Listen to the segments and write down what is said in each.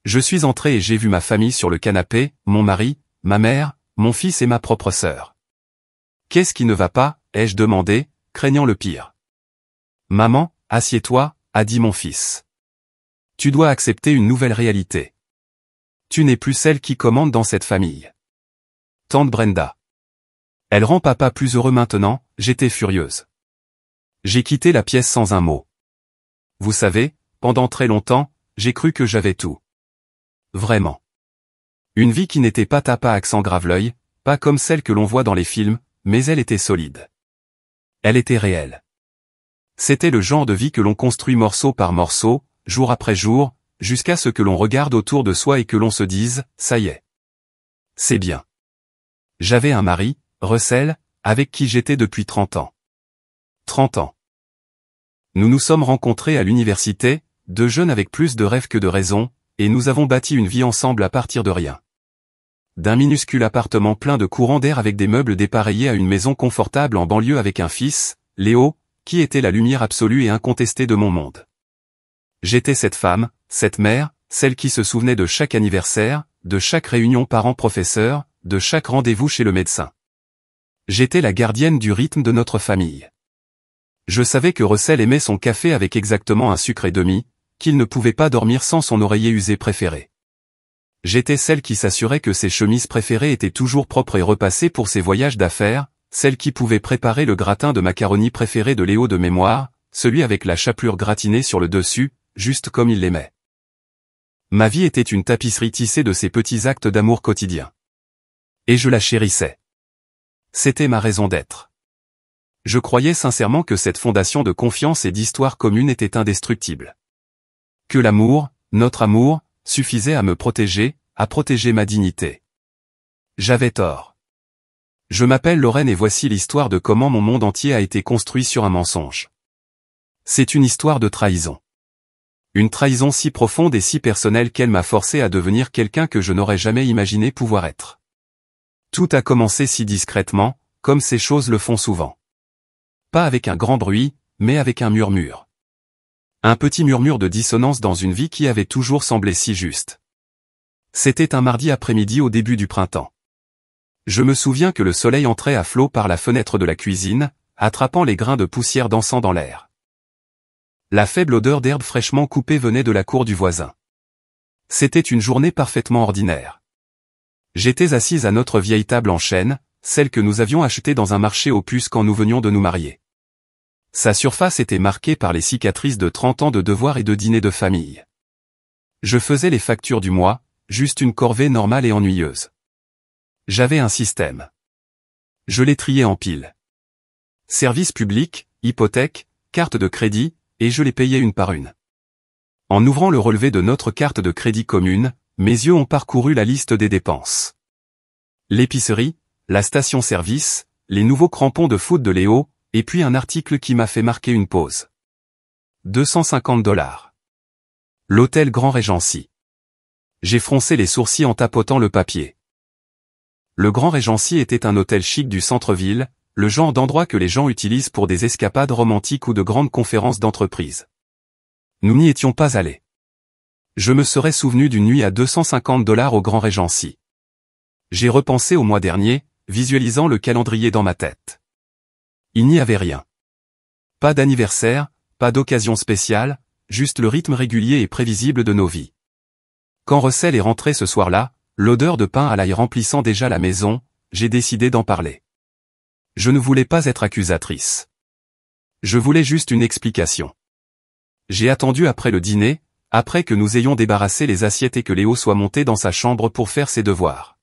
Je suis entré et j'ai vu ma famille sur le canapé, mon mari, ma mère, mon fils et ma propre sœur. Qu'est-ce qui ne va pas, ai-je demandé, craignant le pire. Maman, assieds-toi, a dit mon fils. Tu dois accepter une nouvelle réalité. Tu n'es plus celle qui commande dans cette famille. Tante Brenda. Elle rend papa plus heureux maintenant, j'étais furieuse. J'ai quitté la pièce sans un mot. Vous savez, pendant très longtemps, j'ai cru que j'avais tout. Vraiment. Une vie qui n'était pas tapa accent grave-l'œil, pas comme celle que l'on voit dans les films, mais elle était solide. Elle était réelle. C'était le genre de vie que l'on construit morceau par morceau, jour après jour, jusqu'à ce que l'on regarde autour de soi et que l'on se dise, ça y est. C'est bien. J'avais un mari, Russell, avec qui j'étais depuis 30 ans. 30 ans. Nous nous sommes rencontrés à l'université, deux jeunes avec plus de rêves que de raisons, et nous avons bâti une vie ensemble à partir de rien. D'un minuscule appartement plein de courants d'air avec des meubles dépareillés à une maison confortable en banlieue avec un fils, Léo, qui était la lumière absolue et incontestée de mon monde. J'étais cette femme, cette mère, celle qui se souvenait de chaque anniversaire, de chaque réunion parents-professeurs, de chaque rendez-vous chez le médecin. J'étais la gardienne du rythme de notre famille. Je savais que Russell aimait son café avec exactement un sucre et demi, qu'il ne pouvait pas dormir sans son oreiller usé préféré. J'étais celle qui s'assurait que ses chemises préférées étaient toujours propres et repassées pour ses voyages d'affaires, celle qui pouvait préparer le gratin de macaroni préféré de Léo de mémoire, celui avec la chapelure gratinée sur le dessus, juste comme il l'aimait. Ma vie était une tapisserie tissée de ces petits actes d'amour quotidiens. Et je la chérissais. C'était ma raison d'être. Je croyais sincèrement que cette fondation de confiance et d'histoire commune était indestructible. Que l'amour, notre amour, suffisait à me protéger, à protéger ma dignité. J'avais tort. Je m'appelle Lorraine et voici l'histoire de comment mon monde entier a été construit sur un mensonge. C'est une histoire de trahison. Une trahison si profonde et si personnelle qu'elle m'a forcé à devenir quelqu'un que je n'aurais jamais imaginé pouvoir être. Tout a commencé si discrètement, comme ces choses le font souvent. Pas avec un grand bruit, mais avec un murmure. Un petit murmure de dissonance dans une vie qui avait toujours semblé si juste. C'était un mardi après-midi au début du printemps. Je me souviens que le soleil entrait à flot par la fenêtre de la cuisine, attrapant les grains de poussière dansant dans l'air. La faible odeur d'herbe fraîchement coupée venait de la cour du voisin. C'était une journée parfaitement ordinaire. J'étais assise à notre vieille table en chêne, celle que nous avions achetée dans un marché aux puces quand nous venions de nous marier. Sa surface était marquée par les cicatrices de 30 ans de devoirs et de dîners de famille. Je faisais les factures du mois, juste une corvée normale et ennuyeuse. J'avais un système. Je les triais en piles. Services publics, hypothèques, cartes de crédit, et je les payais une par une. En ouvrant le relevé de notre carte de crédit commune, mes yeux ont parcouru la liste des dépenses. L'épicerie, la station-service, les nouveaux crampons de foot de Léo, et puis un article qui m'a fait marquer une pause. 250 $. L'hôtel Grand Regency. J'ai froncé les sourcils en tapotant le papier. Le Grand Regency était un hôtel chic du centre-ville, le genre d'endroit que les gens utilisent pour des escapades romantiques ou de grandes conférences d'entreprise. Nous n'y étions pas allés. Je me serais souvenu d'une nuit à 250 $ au Grand Regency. J'ai repensé au mois dernier, visualisant le calendrier dans ma tête. Il n'y avait rien. Pas d'anniversaire, pas d'occasion spéciale, juste le rythme régulier et prévisible de nos vies. Quand Russell est rentré ce soir-là, l'odeur de pain à l'ail remplissant déjà la maison, j'ai décidé d'en parler. Je ne voulais pas être accusatrice. Je voulais juste une explication. J'ai attendu après le dîner, après que nous ayons débarrassé les assiettes et que Léo soit monté dans sa chambre pour faire ses devoirs.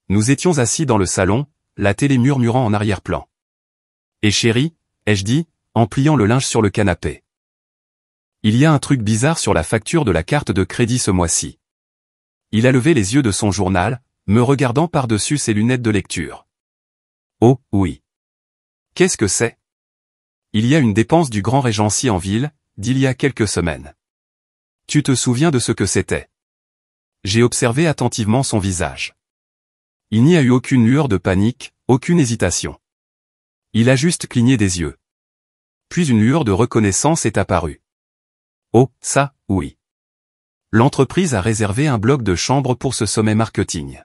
Nous étions assis dans le salon, la télé murmurant en arrière-plan. Et chérie, ai-je dit, en pliant le linge sur le canapé. Il y a un truc bizarre sur la facture de la carte de crédit ce mois-ci. Il a levé les yeux de son journal, me regardant par-dessus ses lunettes de lecture. Oh, oui. Qu'est-ce que c'est? Il y a une dépense du Grand Regency en ville, d'il y a quelques semaines. Tu te souviens de ce que c'était? J'ai observé attentivement son visage. Il n'y a eu aucune lueur de panique, aucune hésitation. Il a juste cligné des yeux. Puis une lueur de reconnaissance est apparue. Oh, ça, oui. L'entreprise a réservé un bloc de chambre pour ce sommet marketing.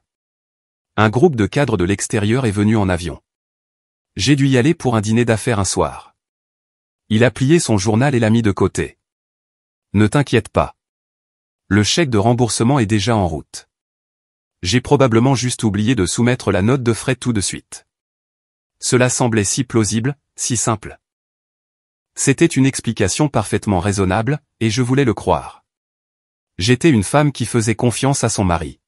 Un groupe de cadres de l'extérieur est venu en avion. J'ai dû y aller pour un dîner d'affaires un soir. Il a plié son journal et l'a mis de côté. Ne t'inquiète pas. Le chèque de remboursement est déjà en route. J'ai probablement juste oublié de soumettre la note de frais tout de suite. Cela semblait si plausible, si simple. C'était une explication parfaitement raisonnable, et je voulais le croire. J'étais une femme qui faisait confiance à son mari.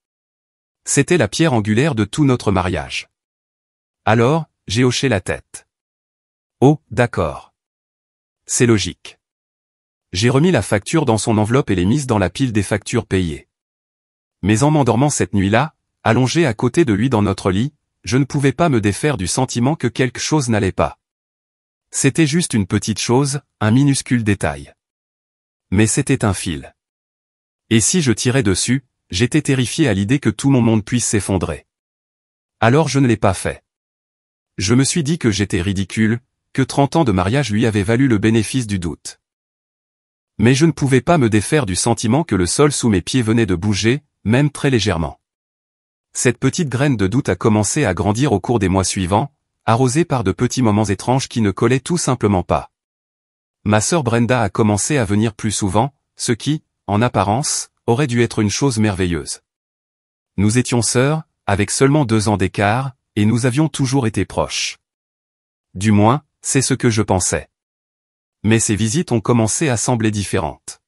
C'était la pierre angulaire de tout notre mariage. Alors, j'ai hoché la tête. Oh, d'accord. C'est logique. J'ai remis la facture dans son enveloppe et l'ai mise dans la pile des factures payées. Mais en m'endormant cette nuit-là, allongé à côté de lui dans notre lit, je ne pouvais pas me défaire du sentiment que quelque chose n'allait pas. C'était juste une petite chose, un minuscule détail. Mais c'était un fil. Et si je tirais dessus, j'étais terrifié à l'idée que tout mon monde puisse s'effondrer. Alors je ne l'ai pas fait. Je me suis dit que j'étais ridicule, que 30 ans de mariage lui avaient valu le bénéfice du doute. Mais je ne pouvais pas me défaire du sentiment que le sol sous mes pieds venait de bouger, même très légèrement. Cette petite graine de doute a commencé à grandir au cours des mois suivants, arrosée par de petits moments étranges qui ne collaient tout simplement pas. Ma sœur Brenda a commencé à venir plus souvent, ce qui, en apparence, aurait dû être une chose merveilleuse. Nous étions sœurs, avec seulement 2 ans d'écart, et nous avions toujours été proches. Du moins, c'est ce que je pensais. Mais ces visites ont commencé à sembler différentes.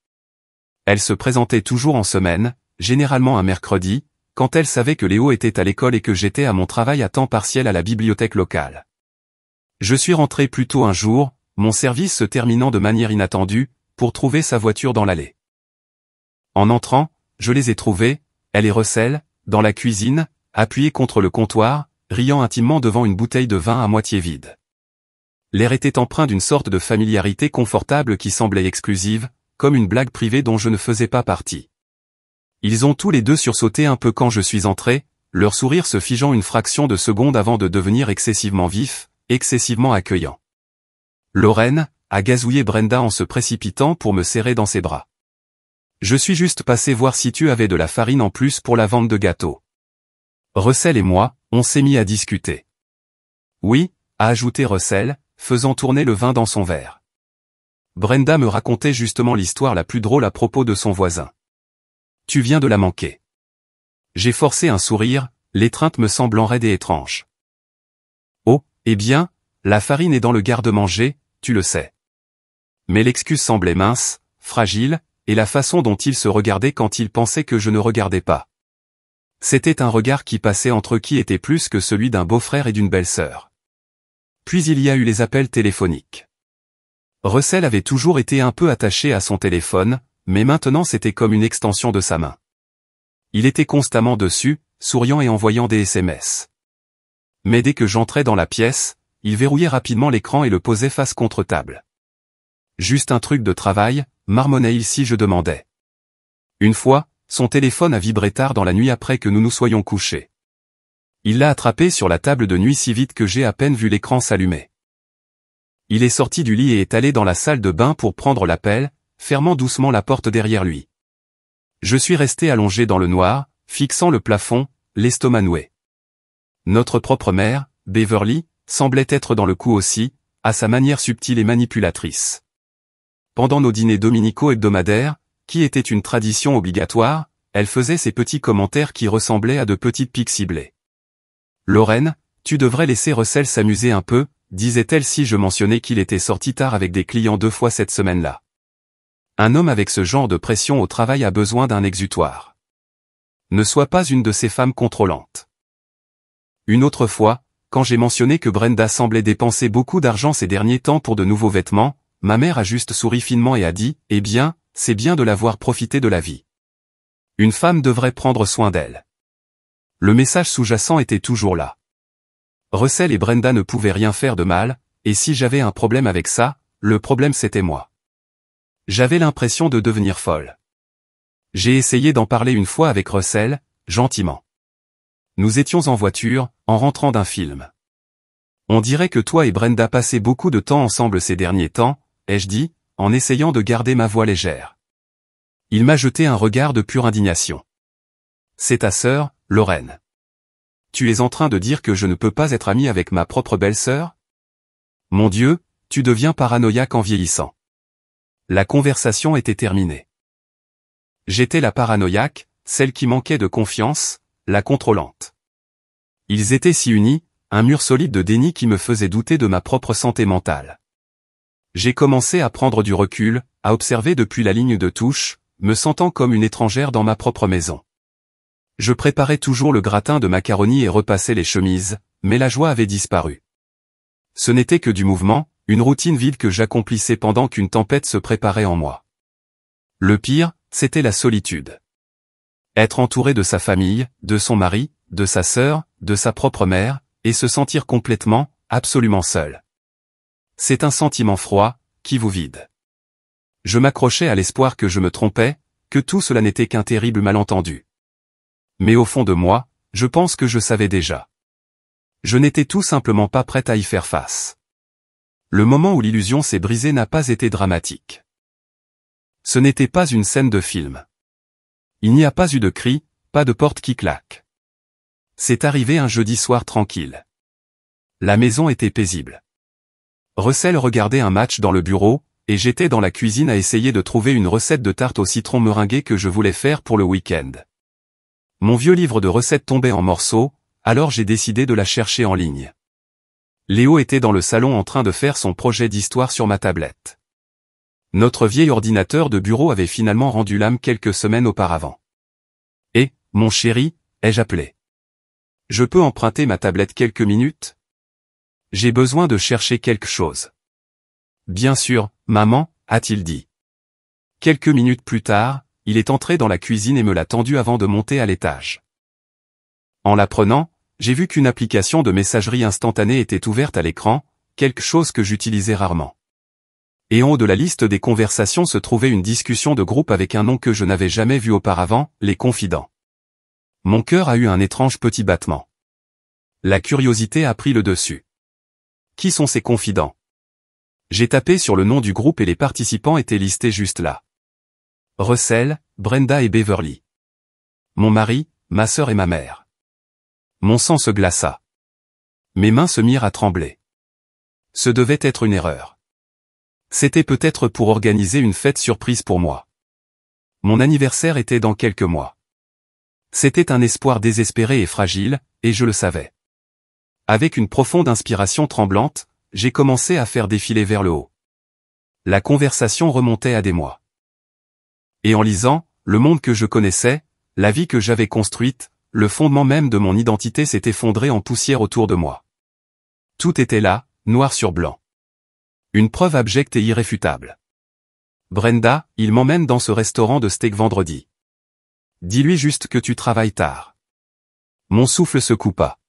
Elle se présentait toujours en semaine, généralement un mercredi, quand elle savait que Léo était à l'école et que j'étais à mon travail à temps partiel à la bibliothèque locale. Je suis rentré plus tôt un jour, mon service se terminant de manière inattendue, pour trouver sa voiture dans l'allée. En entrant, je les ai trouvés, elle et Russell, dans la cuisine, appuyés contre le comptoir, riant intimement devant une bouteille de vin à moitié vide. L'air était empreint d'une sorte de familiarité confortable qui semblait exclusive, comme une blague privée dont je ne faisais pas partie. Ils ont tous les deux sursauté un peu quand je suis entré, leur sourire se figeant une fraction de seconde avant de devenir excessivement vif, excessivement accueillant. Lorraine a gazouillé Brenda en se précipitant pour me serrer dans ses bras. Je suis juste passé voir si tu avais de la farine en plus pour la vente de gâteaux. Russell et moi, on s'est mis à discuter. Oui, a ajouté Russell, faisant tourner le vin dans son verre. Brenda me racontait justement l'histoire la plus drôle à propos de son voisin. Tu viens de la manquer. J'ai forcé un sourire, l'étreinte me semblant raide et étrange. Oh, eh bien, la farine est dans le garde-manger, tu le sais. Mais l'excuse semblait mince, fragile, et la façon dont il se regardait quand il pensait que je ne regardais pas. C'était un regard qui passait entre qui était plus que celui d'un beau-frère et d'une belle-sœur. Puis il y a eu les appels téléphoniques. Russell avait toujours été un peu attaché à son téléphone, mais maintenant c'était comme une extension de sa main. Il était constamment dessus, souriant et envoyant des SMS. Mais dès que j'entrais dans la pièce, il verrouillait rapidement l'écran et le posait face contre table. Juste un truc de travail, marmonnait-il si je demandais. Une fois, son téléphone a vibré tard dans la nuit après que nous nous soyons couchés. Il l'a attrapé sur la table de nuit si vite que j'ai à peine vu l'écran s'allumer. Il est sorti du lit et est allé dans la salle de bain pour prendre l'appel, fermant doucement la porte derrière lui. Je suis resté allongé dans le noir, fixant le plafond, l'estomac noué. Notre propre mère, Beverly, semblait être dans le coup aussi, à sa manière subtile et manipulatrice. Pendant nos dîners dominicaux hebdomadaires, qui était une tradition obligatoire, elle faisait ces petits commentaires qui ressemblaient à de petites piques ciblées. Lorraine, tu devrais laisser Russell s'amuser un peu, disait-elle si je mentionnais qu'il était sorti tard avec des clients 2 fois cette semaine-là. Un homme avec ce genre de pression au travail a besoin d'un exutoire. Ne sois pas une de ces femmes contrôlantes. Une autre fois, quand j'ai mentionné que Brenda semblait dépenser beaucoup d'argent ces derniers temps pour de nouveaux vêtements, ma mère a juste souri finement et a dit, eh bien, c'est bien de l'avoir profité de la vie. Une femme devrait prendre soin d'elle. Le message sous-jacent était toujours là. Russell et Brenda ne pouvaient rien faire de mal, et si j'avais un problème avec ça, le problème c'était moi. J'avais l'impression de devenir folle. J'ai essayé d'en parler une fois avec Russell, gentiment. Nous étions en voiture, en rentrant d'un film. On dirait que toi et Brenda passaient beaucoup de temps ensemble ces derniers temps, ai-je dit, en essayant de garder ma voix légère. Il m'a jeté un regard de pure indignation. C'est ta sœur, Lorraine. Tu es en train de dire que je ne peux pas être ami avec ma propre belle-sœur? Mon Dieu, tu deviens paranoïaque en vieillissant. La conversation était terminée. J'étais la paranoïaque, celle qui manquait de confiance, la contrôlante. Ils étaient si unis, un mur solide de déni qui me faisait douter de ma propre santé mentale. J'ai commencé à prendre du recul, à observer depuis la ligne de touche, me sentant comme une étrangère dans ma propre maison. Je préparais toujours le gratin de macaroni et repassais les chemises, mais la joie avait disparu. Ce n'était que du mouvement, une routine vide que j'accomplissais pendant qu'une tempête se préparait en moi. Le pire, c'était la solitude. Être entouré de sa famille, de son mari, de sa sœur, de sa propre mère, et se sentir complètement, absolument seul. C'est un sentiment froid, qui vous vide. Je m'accrochais à l'espoir que je me trompais, que tout cela n'était qu'un terrible malentendu. Mais au fond de moi, je pense que je savais déjà. Je n'étais tout simplement pas prête à y faire face. Le moment où l'illusion s'est brisée n'a pas été dramatique. Ce n'était pas une scène de film. Il n'y a pas eu de cris, pas de porte qui claque. C'est arrivé un jeudi soir tranquille. La maison était paisible. Russell regardait un match dans le bureau, et j'étais dans la cuisine à essayer de trouver une recette de tarte au citron meringuée que je voulais faire pour le week-end. Mon vieux livre de recettes tombait en morceaux, alors j'ai décidé de la chercher en ligne. Léo était dans le salon en train de faire son projet d'histoire sur ma tablette. Notre vieil ordinateur de bureau avait finalement rendu l'âme quelques semaines auparavant. Et, mon chéri, ai-je appelé. Je peux emprunter ma tablette quelques minutes? J'ai besoin de chercher quelque chose. Bien sûr, maman, a-t-il dit. Quelques minutes plus tard, il est entré dans la cuisine et me l'a tendue avant de monter à l'étage. En la prenant, j'ai vu qu'une application de messagerie instantanée était ouverte à l'écran, quelque chose que j'utilisais rarement. Et en haut de la liste des conversations se trouvait une discussion de groupe avec un nom que je n'avais jamais vu auparavant, les confidents. Mon cœur a eu un étrange petit battement. La curiosité a pris le dessus. Qui sont ces confidents? J'ai tapé sur le nom du groupe et les participants étaient listés juste là. Russell, Brenda et Beverly. Mon mari, ma sœur et ma mère. Mon sang se glaça. Mes mains se mirent à trembler. Ce devait être une erreur. C'était peut-être pour organiser une fête surprise pour moi. Mon anniversaire était dans quelques mois. C'était un espoir désespéré et fragile, et je le savais. Avec une profonde inspiration tremblante, j'ai commencé à faire défiler vers le haut. La conversation remontait à des mois. Et en lisant, le monde que je connaissais, la vie que j'avais construite, le fondement même de mon identité s'est effondré en poussière autour de moi. Tout était là, noir sur blanc. Une preuve abjecte et irréfutable. Brenda, il m'emmène dans ce restaurant de steak vendredi. Dis-lui juste que tu travailles tard. Mon souffle se coupa.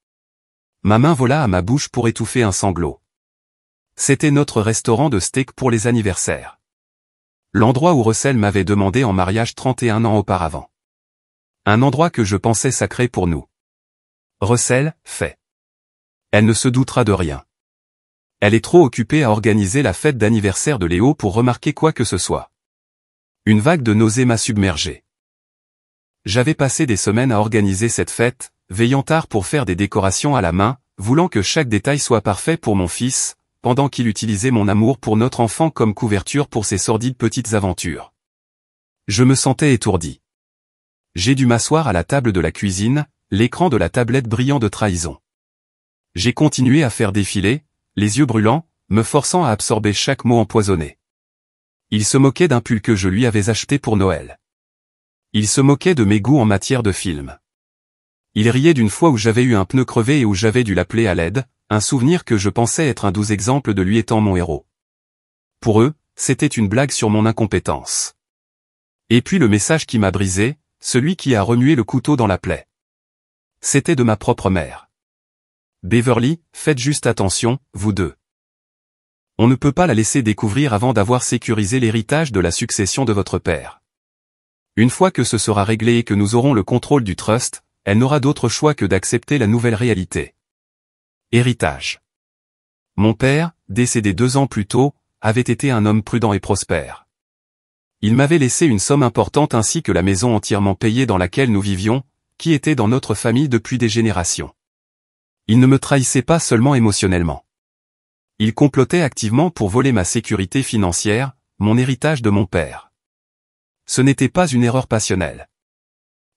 Ma main vola à ma bouche pour étouffer un sanglot. C'était notre restaurant de steak pour les anniversaires. L'endroit où Russell m'avait demandé en mariage 31 ans auparavant. Un endroit que je pensais sacré pour nous. Russell, fait. Elle ne se doutera de rien. Elle est trop occupée à organiser la fête d'anniversaire de Léo pour remarquer quoi que ce soit. Une vague de nausées m'a submergé. J'avais passé des semaines à organiser cette fête, veillant tard pour faire des décorations à la main, voulant que chaque détail soit parfait pour mon fils, pendant qu'il utilisait mon amour pour notre enfant comme couverture pour ses sordides petites aventures. Je me sentais étourdi. J'ai dû m'asseoir à la table de la cuisine, l'écran de la tablette brillant de trahison. J'ai continué à faire défiler, les yeux brûlants, me forçant à absorber chaque mot empoisonné. Il se moquait d'un pull que je lui avais acheté pour Noël. Il se moquait de mes goûts en matière de film. Il riait d'une fois où j'avais eu un pneu crevé et où j'avais dû l'appeler à l'aide, un souvenir que je pensais être un doux exemple de lui étant mon héros. Pour eux, c'était une blague sur mon incompétence. Et puis le message qui m'a brisé, celui qui a remué le couteau dans la plaie. C'était de ma propre mère. Beverly, faites juste attention, vous deux. On ne peut pas la laisser découvrir avant d'avoir sécurisé l'héritage de la succession de votre père. Une fois que ce sera réglé et que nous aurons le contrôle du trust, elle n'aura d'autre choix que d'accepter la nouvelle réalité. Héritage. Mon père, décédé 2 ans plus tôt, avait été un homme prudent et prospère. Il m'avait laissé une somme importante ainsi que la maison entièrement payée dans laquelle nous vivions, qui était dans notre famille depuis des générations. Il ne me trahissait pas seulement émotionnellement. Il complotait activement pour voler ma sécurité financière, mon héritage de mon père. Ce n'était pas une erreur passionnelle.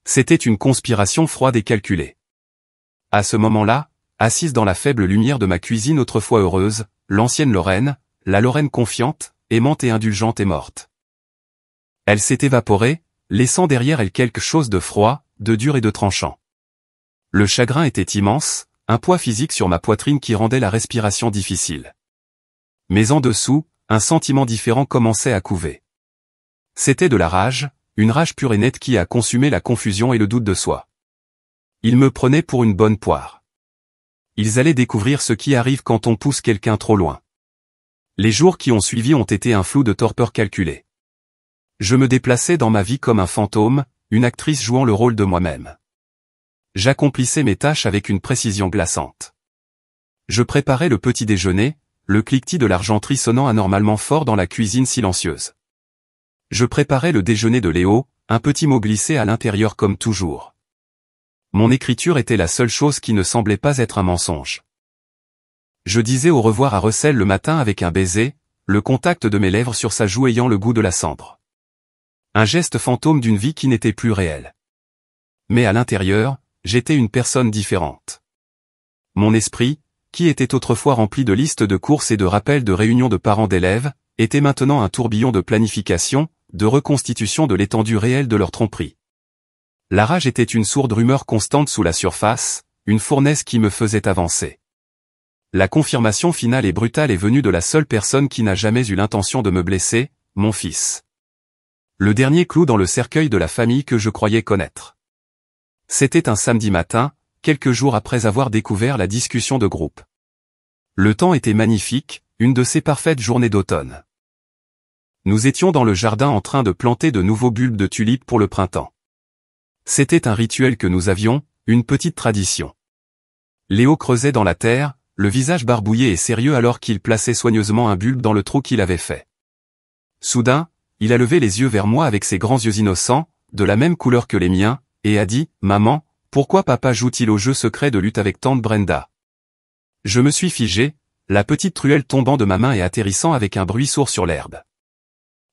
C'était une conspiration froide et calculée. À ce moment-là, assise dans la faible lumière de ma cuisine autrefois heureuse, l'ancienne Lorraine, la Lorraine confiante, aimante et indulgente est morte. Elle s'est évaporée, laissant derrière elle quelque chose de froid, de dur et de tranchant. Le chagrin était immense, un poids physique sur ma poitrine qui rendait la respiration difficile. Mais en dessous, un sentiment différent commençait à couver. C'était de la rage, une rage pure et nette qui a consumé la confusion et le doute de soi. Ils me prenaient pour une bonne poire. Ils allaient découvrir ce qui arrive quand on pousse quelqu'un trop loin. Les jours qui ont suivi ont été un flou de torpeur calculée. Je me déplaçais dans ma vie comme un fantôme, une actrice jouant le rôle de moi-même. J'accomplissais mes tâches avec une précision glaçante. Je préparais le petit déjeuner, le cliquetis de l'argenterie sonnant anormalement fort dans la cuisine silencieuse. Je préparais le déjeuner de Léo, un petit mot glissé à l'intérieur comme toujours. Mon écriture était la seule chose qui ne semblait pas être un mensonge. Je disais au revoir à Russell le matin avec un baiser, le contact de mes lèvres sur sa joue ayant le goût de la cendre. Un geste fantôme d'une vie qui n'était plus réelle. Mais à l'intérieur, j'étais une personne différente. Mon esprit, qui était autrefois rempli de listes de courses et de rappels de réunions de parents d'élèves, était maintenant un tourbillon de planification, de reconstitution de l'étendue réelle de leur tromperie. La rage était une sourde rumeur constante sous la surface, une fournaise qui me faisait avancer. La confirmation finale et brutale est venue de la seule personne qui n'a jamais eu l'intention de me blesser, mon fils. Le dernier clou dans le cercueil de la famille que je croyais connaître. C'était un samedi matin, quelques jours après avoir découvert la discussion de groupe. Le temps était magnifique, une de ces parfaites journées d'automne. Nous étions dans le jardin en train de planter de nouveaux bulbes de tulipes pour le printemps. C'était un rituel que nous avions, une petite tradition. Léo creusait dans la terre, le visage barbouillé et sérieux alors qu'il plaçait soigneusement un bulbe dans le trou qu'il avait fait. Soudain, il a levé les yeux vers moi avec ses grands yeux innocents, de la même couleur que les miens, et a dit « Maman, pourquoi papa joue-t-il au jeu secret de lutte avec tante Brenda ?» Je me suis figé, la petite truelle tombant de ma main et atterrissant avec un bruit sourd sur l'herbe.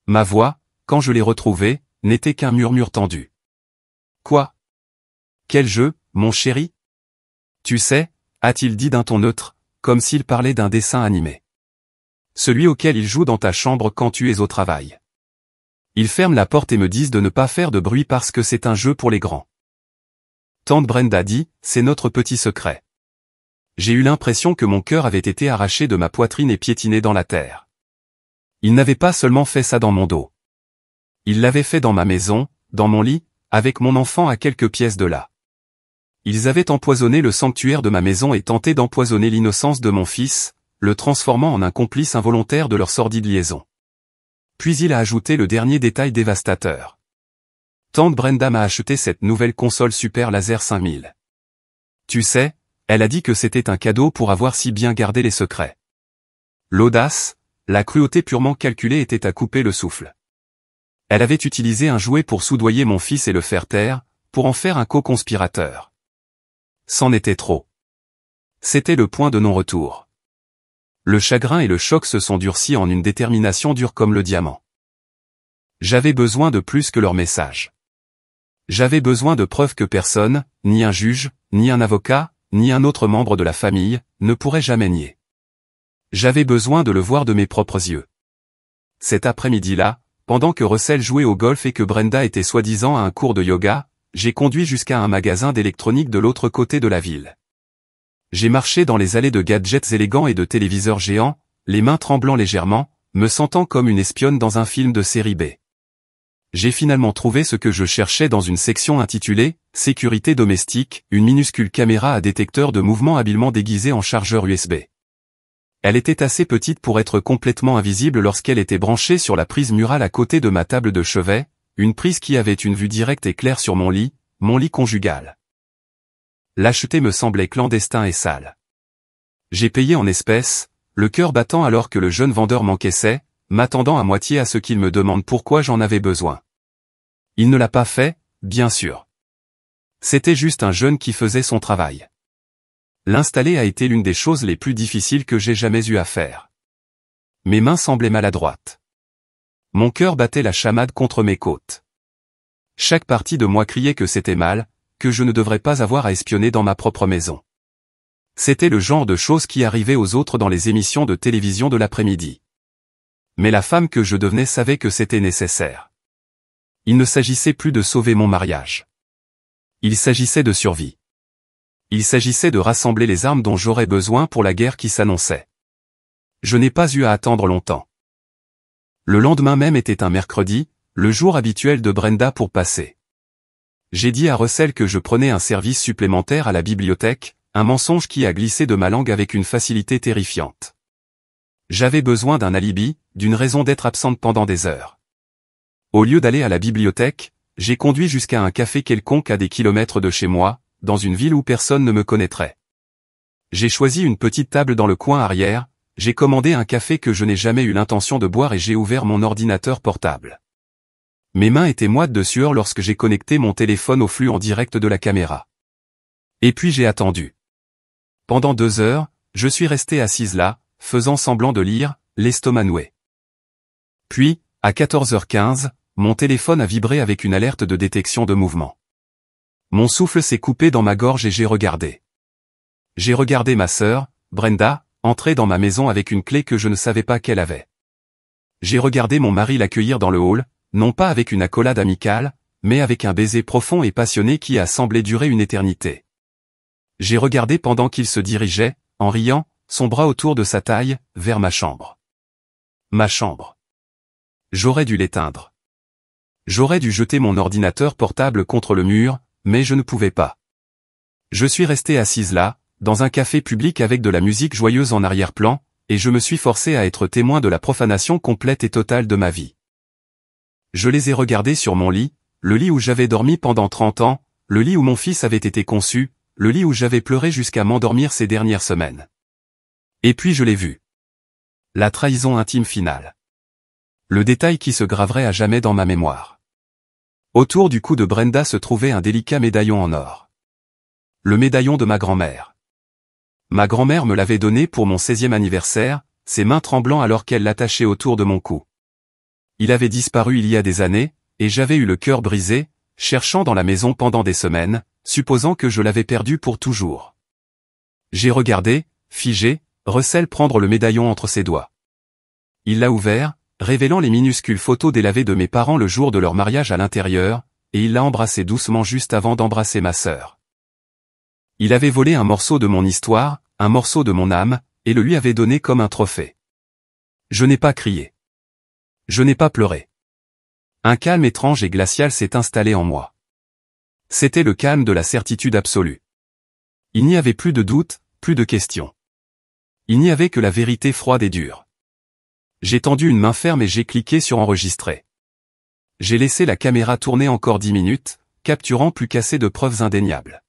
Ma voix, quand je l'ai retrouvée, n'était qu'un murmure tendu. « Quoi ? Quel jeu, mon chéri ? » Tu sais, a-t-il dit d'un ton neutre, comme s'il parlait d'un dessin animé. Celui auquel il joue dans ta chambre quand tu es au travail. Ils ferment la porte et me disent de ne pas faire de bruit parce que c'est un jeu pour les grands. Tante Brenda dit, c'est notre petit secret. J'ai eu l'impression que mon cœur avait été arraché de ma poitrine et piétiné dans la terre. Il n'avait pas seulement fait ça dans mon dos. Il l'avait fait dans ma maison, dans mon lit, avec mon enfant à quelques pièces de là. Ils avaient empoisonné le sanctuaire de ma maison et tenté d'empoisonner l'innocence de mon fils, le transformant en un complice involontaire de leur sordide liaison. Puis il a ajouté le dernier détail dévastateur. Tante Brenda m'a acheté cette nouvelle console Super Laser 5000. Tu sais, elle a dit que c'était un cadeau pour avoir si bien gardé les secrets. L'audace, la cruauté purement calculée était à couper le souffle. Elle avait utilisé un jouet pour soudoyer mon fils et le faire taire, pour en faire un co-conspirateur. C'en était trop. C'était le point de non-retour. Le chagrin et le choc se sont durcis en une détermination dure comme le diamant. J'avais besoin de plus que leur message. J'avais besoin de preuves que personne, ni un juge, ni un avocat, ni un autre membre de la famille, ne pourrait jamais nier. J'avais besoin de le voir de mes propres yeux. Cet après-midi-là, pendant que Russell jouait au golf et que Brenda était soi-disant à un cours de yoga, j'ai conduit jusqu'à un magasin d'électronique de l'autre côté de la ville. J'ai marché dans les allées de gadgets élégants et de téléviseurs géants, les mains tremblant légèrement, me sentant comme une espionne dans un film de série B. J'ai finalement trouvé ce que je cherchais dans une section intitulée « Sécurité domestique », une minuscule caméra à détecteur de mouvement habilement déguisée en chargeur USB. Elle était assez petite pour être complètement invisible lorsqu'elle était branchée sur la prise murale à côté de ma table de chevet, une prise qui avait une vue directe et claire sur mon lit conjugal. L'acheter me semblait clandestin et sale. J'ai payé en espèces, le cœur battant alors que le jeune vendeur m'encaissait, m'attendant à moitié à ce qu'il me demande pourquoi j'en avais besoin. Il ne l'a pas fait, bien sûr. C'était juste un jeune qui faisait son travail. L'installer a été l'une des choses les plus difficiles que j'ai jamais eu à faire. Mes mains semblaient maladroites. Mon cœur battait la chamade contre mes côtes. Chaque partie de moi criait que c'était mal, que je ne devrais pas avoir à espionner dans ma propre maison. C'était le genre de choses qui arrivaient aux autres dans les émissions de télévision de l'après-midi. Mais la femme que je devenais savait que c'était nécessaire. Il ne s'agissait plus de sauver mon mariage. Il s'agissait de survie. Il s'agissait de rassembler les armes dont j'aurais besoin pour la guerre qui s'annonçait. Je n'ai pas eu à attendre longtemps. Le lendemain même était un mercredi, le jour habituel de Brenda pour passer. J'ai dit à Russell que je prenais un service supplémentaire à la bibliothèque, un mensonge qui a glissé de ma langue avec une facilité terrifiante. J'avais besoin d'un alibi, d'une raison d'être absente pendant des heures. Au lieu d'aller à la bibliothèque, j'ai conduit jusqu'à un café quelconque à des kilomètres de chez moi, dans une ville où personne ne me connaîtrait. J'ai choisi une petite table dans le coin arrière, j'ai commandé un café que je n'ai jamais eu l'intention de boire et j'ai ouvert mon ordinateur portable. Mes mains étaient moites de sueur lorsque j'ai connecté mon téléphone au flux en direct de la caméra. Et puis j'ai attendu. Pendant 2 heures, je suis resté assise là, faisant semblant de lire, l'estomac noué. Puis, à 14h15, mon téléphone a vibré avec une alerte de détection de mouvement. Mon souffle s'est coupé dans ma gorge et j'ai regardé. J'ai regardé ma sœur, Brenda, entrer dans ma maison avec une clé que je ne savais pas qu'elle avait. J'ai regardé mon mari l'accueillir dans le hall, non pas avec une accolade amicale, mais avec un baiser profond et passionné qui a semblé durer une éternité. J'ai regardé pendant qu'il se dirigeait, en riant, son bras autour de sa taille, vers ma chambre. Ma chambre. J'aurais dû l'éteindre. J'aurais dû jeter mon ordinateur portable contre le mur, mais je ne pouvais pas. Je suis resté assise là, dans un café public avec de la musique joyeuse en arrière-plan, et je me suis forcé à être témoin de la profanation complète et totale de ma vie. Je les ai regardés sur mon lit, le lit où j'avais dormi pendant 30 ans, le lit où mon fils avait été conçu, le lit où j'avais pleuré jusqu'à m'endormir ces dernières semaines. Et puis je l'ai vu. La trahison intime finale. Le détail qui se graverait à jamais dans ma mémoire. Autour du cou de Brenda se trouvait un délicat médaillon en or. Le médaillon de ma grand-mère. Ma grand-mère me l'avait donné pour mon 16e anniversaire, ses mains tremblant alors qu'elle l'attachait autour de mon cou. Il avait disparu il y a des années, et j'avais eu le cœur brisé, cherchant dans la maison pendant des semaines, supposant que je l'avais perdu pour toujours. J'ai regardé, figé, Russell prendre le médaillon entre ses doigts. Il l'a ouvert, révélant les minuscules photos délavées de mes parents le jour de leur mariage à l'intérieur, et il l'a embrassé doucement juste avant d'embrasser ma sœur. Il avait volé un morceau de mon histoire, un morceau de mon âme, et le lui avait donné comme un trophée. Je n'ai pas crié. Je n'ai pas pleuré. Un calme étrange et glacial s'est installé en moi. C'était le calme de la certitude absolue. Il n'y avait plus de doute, plus de questions. Il n'y avait que la vérité froide et dure. J'ai tendu une main ferme et j'ai cliqué sur enregistrer. J'ai laissé la caméra tourner encore 10 minutes, capturant plus qu'assez de preuves indéniables.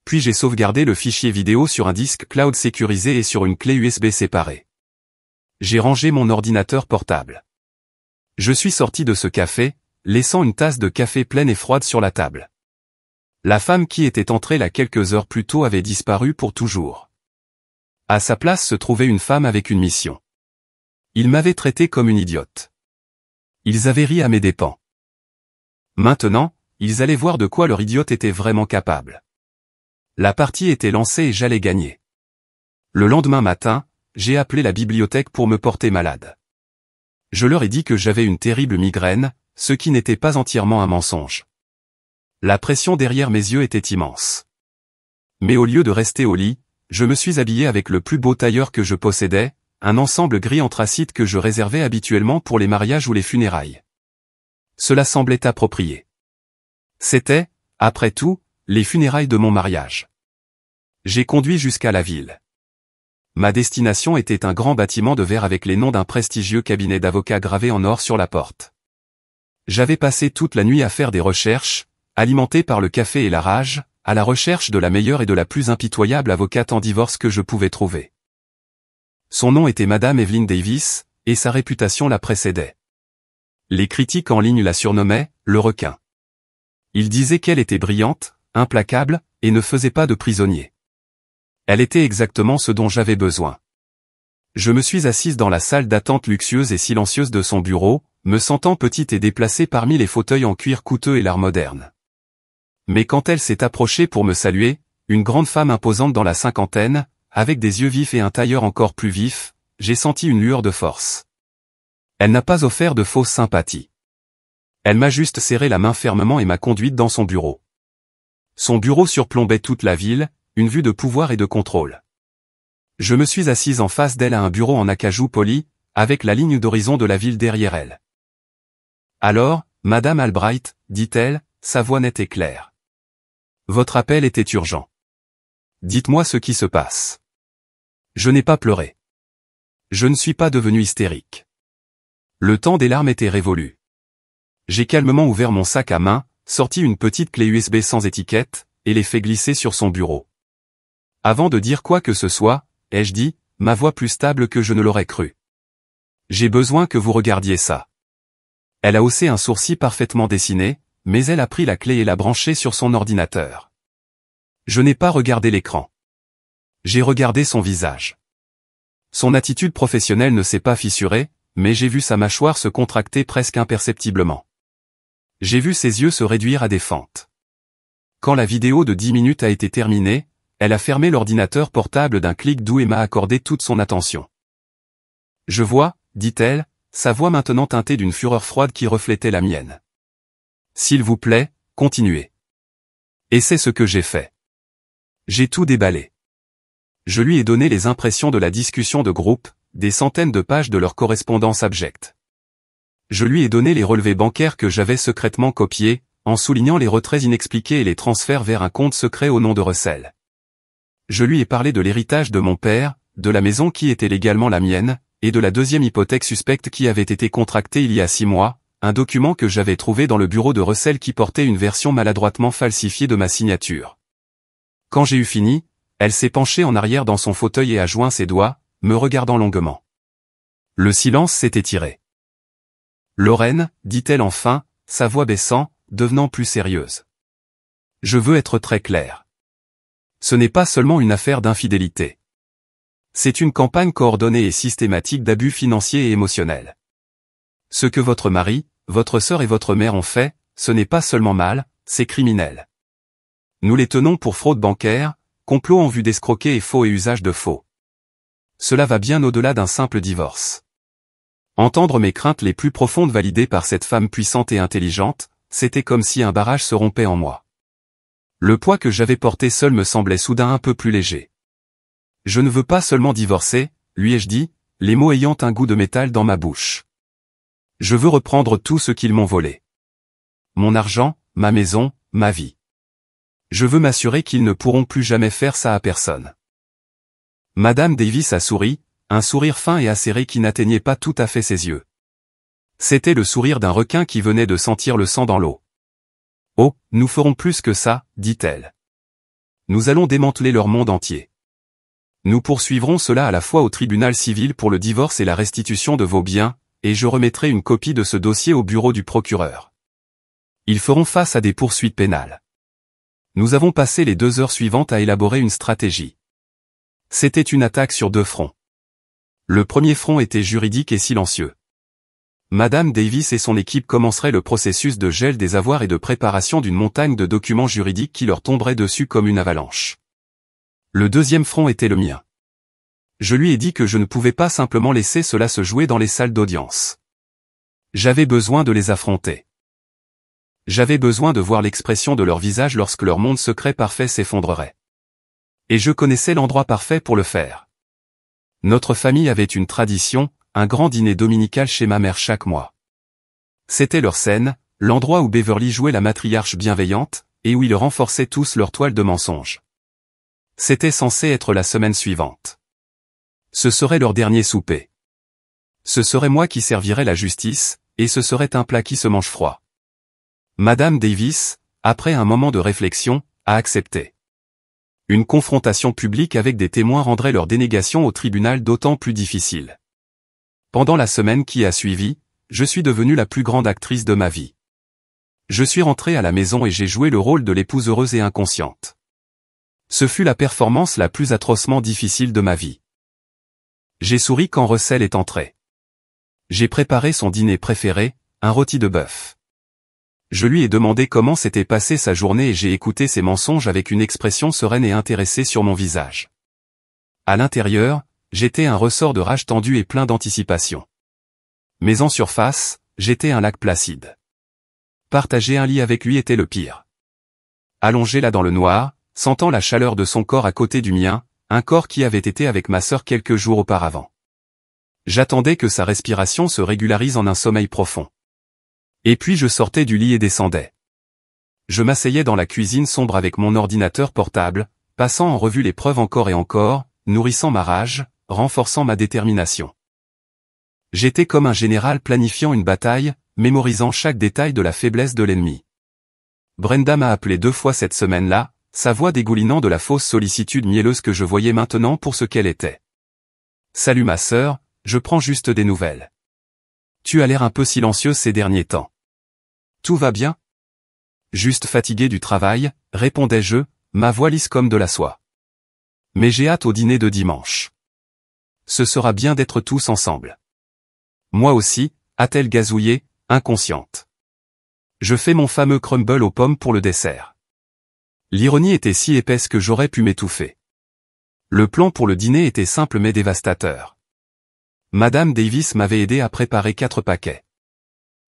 Puis j'ai sauvegardé le fichier vidéo sur un disque cloud sécurisé et sur une clé USB séparée. J'ai rangé mon ordinateur portable. Je suis sorti de ce café, laissant une tasse de café pleine et froide sur la table. La femme qui était entrée là quelques heures plus tôt avait disparu pour toujours. À sa place se trouvait une femme avec une mission. Ils m'avaient traité comme une idiote. Ils avaient ri à mes dépens. Maintenant, ils allaient voir de quoi leur idiote était vraiment capable. La partie était lancée et j'allais gagner. Le lendemain matin, j'ai appelé la bibliothèque pour me porter malade. Je leur ai dit que j'avais une terrible migraine, ce qui n'était pas entièrement un mensonge. La pression derrière mes yeux était immense. Mais au lieu de rester au lit, je me suis habillé avec le plus beau tailleur que je possédais, un ensemble gris anthracite que je réservais habituellement pour les mariages ou les funérailles. Cela semblait approprié. C'était, après tout, les funérailles de mon mariage. J'ai conduit jusqu'à la ville. Ma destination était un grand bâtiment de verre avec les noms d'un prestigieux cabinet d'avocats gravés en or sur la porte. J'avais passé toute la nuit à faire des recherches, alimentées par le café et la rage, à la recherche de la meilleure et de la plus impitoyable avocate en divorce que je pouvais trouver. Son nom était Madame Evelyn Davis, et sa réputation la précédait. Les critiques en ligne la surnommaient « le requin ». Ils disaient qu'elle était brillante, implacable, et ne faisait pas de prisonnier. Elle était exactement ce dont j'avais besoin. Je me suis assise dans la salle d'attente luxueuse et silencieuse de son bureau, me sentant petite et déplacée parmi les fauteuils en cuir coûteux et l'art moderne. Mais quand elle s'est approchée pour me saluer, une grande femme imposante dans la cinquantaine, avec des yeux vifs et un tailleur encore plus vif, j'ai senti une lueur de force. Elle n'a pas offert de fausse sympathie. Elle m'a juste serré la main fermement et m'a conduite dans son bureau. Son bureau surplombait toute la ville, une vue de pouvoir et de contrôle. Je me suis assise en face d'elle à un bureau en acajou poli, avec la ligne d'horizon de la ville derrière elle. Alors, Madame Albright, dit-elle, sa voix nette et claire. Votre appel était urgent. Dites-moi ce qui se passe. Je n'ai pas pleuré. Je ne suis pas devenue hystérique. Le temps des larmes était révolu. J'ai calmement ouvert mon sac à main, sorti une petite clé USB sans étiquette, et l'ai fait glisser sur son bureau. Avant de dire quoi que ce soit, ai-je dit, ma voix plus stable que je ne l'aurais cru. J'ai besoin que vous regardiez ça. Elle a haussé un sourcil parfaitement dessiné, mais elle a pris la clé et l'a branchée sur son ordinateur. Je n'ai pas regardé l'écran. J'ai regardé son visage. Son attitude professionnelle ne s'est pas fissurée, mais j'ai vu sa mâchoire se contracter presque imperceptiblement. J'ai vu ses yeux se réduire à des fentes. Quand la vidéo de 10 minutes a été terminée, elle a fermé l'ordinateur portable d'un clic doux et m'a accordé toute son attention. Je vois, dit-elle, sa voix maintenant teintée d'une fureur froide qui reflétait la mienne. S'il vous plaît, continuez. Et c'est ce que j'ai fait. J'ai tout déballé. Je lui ai donné les impressions de la discussion de groupe, des centaines de pages de leur correspondance abjecte. Je lui ai donné les relevés bancaires que j'avais secrètement copiés, en soulignant les retraits inexpliqués et les transferts vers un compte secret au nom de Russell. Je lui ai parlé de l'héritage de mon père, de la maison qui était légalement la mienne, et de la deuxième hypothèque suspecte qui avait été contractée il y a 6 mois, un document que j'avais trouvé dans le bureau de Russell qui portait une version maladroitement falsifiée de ma signature. Quand j'ai eu fini, elle s'est penchée en arrière dans son fauteuil et a joint ses doigts, me regardant longuement. Le silence s'est étiré. Lorraine, dit-elle enfin, sa voix baissant, devenant plus sérieuse. Je veux être très clair. Ce n'est pas seulement une affaire d'infidélité. C'est une campagne coordonnée et systématique d'abus financiers et émotionnels. Ce que votre mari, votre sœur et votre mère ont fait, ce n'est pas seulement mal, c'est criminel. Nous les tenons pour fraude bancaire, complot en vue d'escroquer et faux et usage de faux. Cela va bien au-delà d'un simple divorce. Entendre mes craintes les plus profondes validées par cette femme puissante et intelligente, c'était comme si un barrage se rompait en moi. Le poids que j'avais porté seul me semblait soudain un peu plus léger. Je ne veux pas seulement divorcer, lui ai-je dit, les mots ayant un goût de métal dans ma bouche. Je veux reprendre tout ce qu'ils m'ont volé. Mon argent, ma maison, ma vie. Je veux m'assurer qu'ils ne pourront plus jamais faire ça à personne. Madame Davis a souri, un sourire fin et acéré qui n'atteignait pas tout à fait ses yeux. C'était le sourire d'un requin qui venait de sentir le sang dans l'eau. Oh, nous ferons plus que ça, dit-elle. Nous allons démanteler leur monde entier. Nous poursuivrons cela à la fois au tribunal civil pour le divorce et la restitution de vos biens, et je remettrai une copie de ce dossier au bureau du procureur. Ils feront face à des poursuites pénales. Nous avons passé les 2 heures suivantes à élaborer une stratégie. C'était une attaque sur 2 fronts. Le premier front était juridique et silencieux. Madame Davis et son équipe commenceraient le processus de gel des avoirs et de préparation d'une montagne de documents juridiques qui leur tomberait dessus comme une avalanche. Le deuxième front était le mien. Je lui ai dit que je ne pouvais pas simplement laisser cela se jouer dans les salles d'audience. J'avais besoin de les affronter. J'avais besoin de voir l'expression de leur visage lorsque leur monde secret parfait s'effondrerait. Et je connaissais l'endroit parfait pour le faire. Notre famille avait une tradition, un grand dîner dominical chez ma mère chaque mois. C'était leur scène, l'endroit où Beverly jouait la matriarche bienveillante, et où ils renforçaient tous leur toile de mensonges. C'était censé être la semaine suivante. Ce serait leur dernier souper. Ce serait moi qui servirais la justice, et ce serait un plat qui se mange froid. Madame Davis, après un moment de réflexion, a accepté. Une confrontation publique avec des témoins rendrait leur dénégation au tribunal d'autant plus difficile. Pendant la semaine qui a suivi, je suis devenue la plus grande actrice de ma vie. Je suis rentrée à la maison et j'ai joué le rôle de l'épouse heureuse et inconsciente. Ce fut la performance la plus atrocement difficile de ma vie. J'ai souri quand Russell est entré. J'ai préparé son dîner préféré, un rôti de bœuf. Je lui ai demandé comment s'était passée sa journée et j'ai écouté ses mensonges avec une expression sereine et intéressée sur mon visage. À l'intérieur, j'étais un ressort de rage tendue et plein d'anticipation. Mais en surface, j'étais un lac placide. Partager un lit avec lui était le pire. Allongé là dans le noir, sentant la chaleur de son corps à côté du mien, un corps qui avait été avec ma sœur quelques jours auparavant. J'attendais que sa respiration se régularise en un sommeil profond. Et puis je sortais du lit et descendais. Je m'asseyais dans la cuisine sombre avec mon ordinateur portable, passant en revue les preuves encore et encore, nourrissant ma rage, renforçant ma détermination. J'étais comme un général planifiant une bataille, mémorisant chaque détail de la faiblesse de l'ennemi. Brenda m'a appelé 2 fois cette semaine-là, sa voix dégoulinant de la fausse sollicitude mielleuse que je voyais maintenant pour ce qu'elle était. « Salut ma sœur, je prends juste des nouvelles. Tu as l'air un peu silencieuse ces derniers temps. Tout va bien ? Juste fatigué du travail, répondais-je, ma voix lisse comme de la soie. Mais j'ai hâte au dîner de dimanche. Ce sera bien d'être tous ensemble. Moi aussi, a-t-elle gazouillé, inconsciente. Je fais mon fameux crumble aux pommes pour le dessert. L'ironie était si épaisse que j'aurais pu m'étouffer. Le plan pour le dîner était simple mais dévastateur. Madame Davis m'avait aidé à préparer 4 paquets.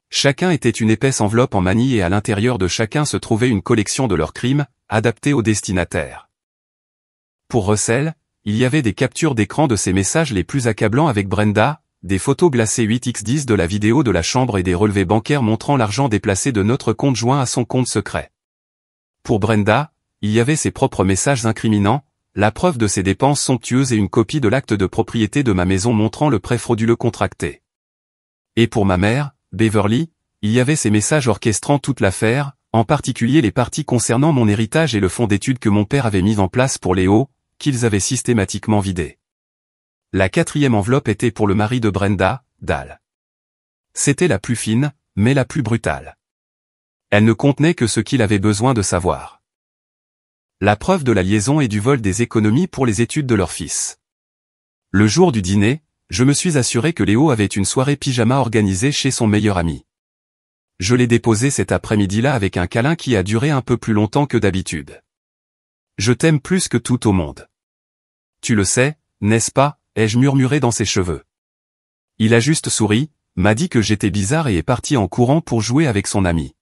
Chacun était une épaisse enveloppe en manille et à l'intérieur de chacun se trouvait une collection de leurs crimes, adaptés au destinataire. Pour Russell, il y avait des captures d'écran de ses messages les plus accablants avec Brenda, des photos glacées 8x10 de la vidéo de la chambre et des relevés bancaires montrant l'argent déplacé de notre compte joint à son compte secret. Pour Brenda, il y avait ses propres messages incriminants, la preuve de ses dépenses somptueuses et une copie de l'acte de propriété de ma maison montrant le prêt frauduleux contracté. Et pour ma mère, Beverly, il y avait ses messages orchestrant toute l'affaire, en particulier les parties concernant mon héritage et le fonds d'études que mon père avait mis en place pour Léo, qu'ils avaient systématiquement vidé. La 4e enveloppe était pour le mari de Brenda, Dal. C'était la plus fine, mais la plus brutale. Elle ne contenait que ce qu'il avait besoin de savoir. La preuve de la liaison et du vol des économies pour les études de leur fils. Le jour du dîner, je me suis assuré que Léo avait une soirée pyjama organisée chez son meilleur ami. Je l'ai déposé cet après-midi-là avec un câlin qui a duré un peu plus longtemps que d'habitude. Je t'aime plus que tout au monde. Tu le sais, n'est-ce pas, ai-je murmuré dans ses cheveux. Il a juste souri, m'a dit que j'étais bizarre et est parti en courant pour jouer avec son ami.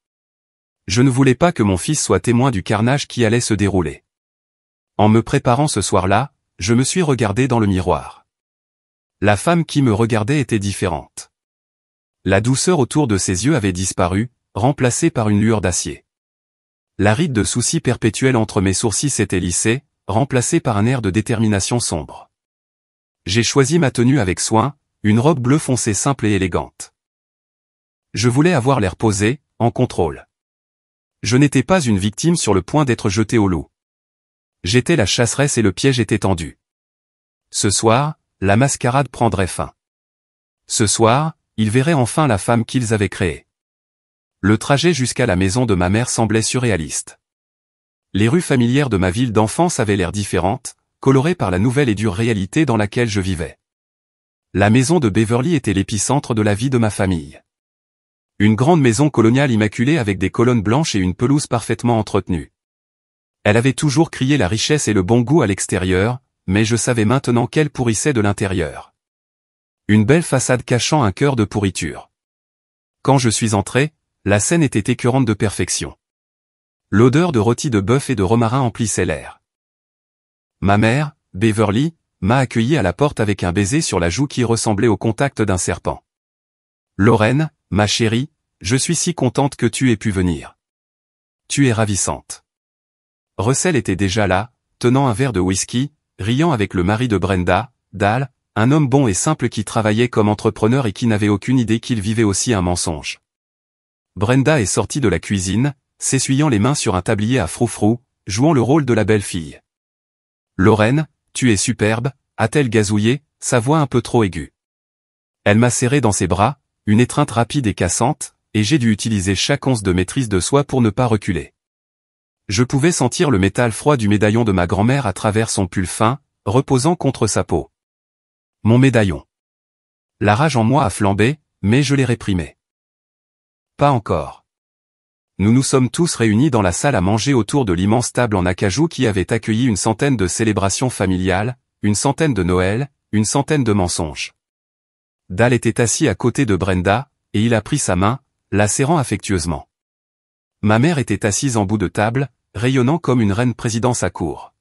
Je ne voulais pas que mon fils soit témoin du carnage qui allait se dérouler. En me préparant ce soir-là, je me suis regardé dans le miroir. La femme qui me regardait était différente. La douceur autour de ses yeux avait disparu, remplacée par une lueur d'acier. La ride de souci perpétuel entre mes sourcils s'était lissée, remplacée par un air de détermination sombre. J'ai choisi ma tenue avec soin, une robe bleu foncé simple et élégante. Je voulais avoir l'air posé, en contrôle. Je n'étais pas une victime sur le point d'être jetée au loup. J'étais la chasseresse et le piège était tendu. Ce soir, la mascarade prendrait fin. Ce soir, ils verraient enfin la femme qu'ils avaient créée. Le trajet jusqu'à la maison de ma mère semblait surréaliste. Les rues familières de ma ville d'enfance avaient l'air différentes, colorées par la nouvelle et dure réalité dans laquelle je vivais. La maison de Beverly était l'épicentre de la vie de ma famille. Une grande maison coloniale immaculée avec des colonnes blanches et une pelouse parfaitement entretenue. Elle avait toujours crié la richesse et le bon goût à l'extérieur, mais je savais maintenant qu'elle pourrissait de l'intérieur. Une belle façade cachant un cœur de pourriture. Quand je suis entré, la scène était écœurante de perfection. L'odeur de rôti de bœuf et de romarin emplissait l'air. Ma mère, Beverly, m'a accueilli à la porte avec un baiser sur la joue qui ressemblait au contact d'un serpent. Lorraine, ma chérie, je suis si contente que tu aies pu venir. Tu es ravissante. Russell était déjà là, tenant un verre de whisky, riant avec le mari de Brenda, Dal, un homme bon et simple qui travaillait comme entrepreneur et qui n'avait aucune idée qu'il vivait aussi un mensonge. Brenda est sortie de la cuisine, s'essuyant les mains sur un tablier à froufrou, jouant le rôle de la belle-fille. Lorraine, tu es superbe, a-t-elle gazouillé, sa voix un peu trop aiguë. Elle m'a serré dans ses bras, une étreinte rapide et cassante, et j'ai dû utiliser chaque once de maîtrise de soi pour ne pas reculer. Je pouvais sentir le métal froid du médaillon de ma grand-mère à travers son pull fin, reposant contre sa peau. Mon médaillon. La rage en moi a flambé, mais je l'ai réprimé. Pas encore. Nous nous sommes tous réunis dans la salle à manger autour de l'immense table en acajou qui avait accueilli une centaine de célébrations familiales, une centaine de Noël, une centaine de mensonges. Dal était assis à côté de Brenda, et il a pris sa main, la serrant affectueusement. Ma mère était assise en bout de table, rayonnant comme une reine présidence à cour.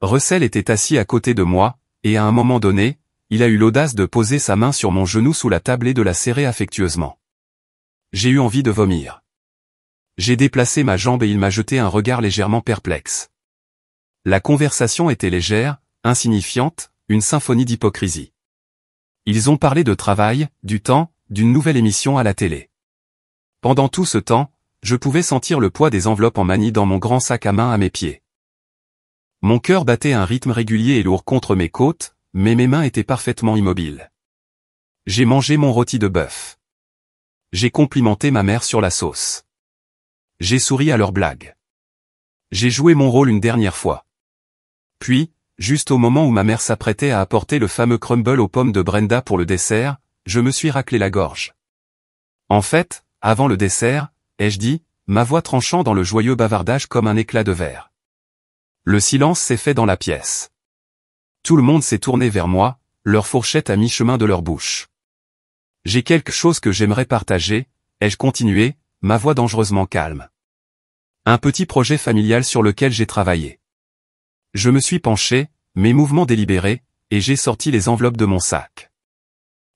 Russell était assis à côté de moi, et à un moment donné, il a eu l'audace de poser sa main sur mon genou sous la table et de la serrer affectueusement. J'ai eu envie de vomir. J'ai déplacé ma jambe et il m'a jeté un regard légèrement perplexe. La conversation était légère, insignifiante, une symphonie d'hypocrisie. Ils ont parlé de travail, du temps, d'une nouvelle émission à la télé. Pendant tout ce temps, je pouvais sentir le poids des enveloppes en manie dans mon grand sac à main à mes pieds. Mon cœur battait un rythme régulier et lourd contre mes côtes, mais mes mains étaient parfaitement immobiles. J'ai mangé mon rôti de bœuf. J'ai complimenté ma mère sur la sauce. J'ai souri à leurs blagues. J'ai joué mon rôle une dernière fois. Puis, juste au moment où ma mère s'apprêtait à apporter le fameux crumble aux pommes de Brenda pour le dessert, je me suis raclé la gorge. En fait, avant le dessert, ai-je dit, ma voix tranchant dans le joyeux bavardage comme un éclat de verre. Le silence s'est fait dans la pièce. Tout le monde s'est tourné vers moi, leur fourchette à mi-chemin de leur bouche. J'ai quelque chose que j'aimerais partager, ai-je continué, ma voix dangereusement calme. Un petit projet familial sur lequel j'ai travaillé. Je me suis penché, mes mouvements délibérés, et j'ai sorti les enveloppes de mon sac.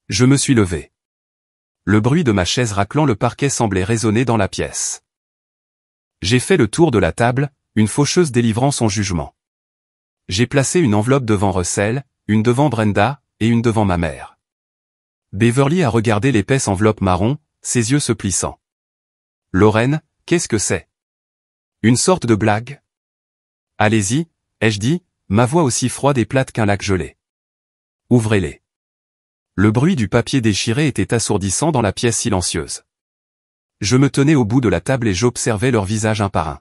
Je me suis levé. Le bruit de ma chaise raclant le parquet semblait résonner dans la pièce. J'ai fait le tour de la table, une faucheuse délivrant son jugement. J'ai placé une enveloppe devant Russell, une devant Brenda, et une devant ma mère. Beverly a regardé l'épaisse enveloppe marron, ses yeux se plissant. Lorraine, qu'est-ce que c'est? Une sorte de blague? Allez-y, ai-je dit, ma voix aussi froide et plate qu'un lac gelé. Ouvrez-les. Le bruit du papier déchiré était assourdissant dans la pièce silencieuse. Je me tenais au bout de la table et j'observais leurs visages un par un.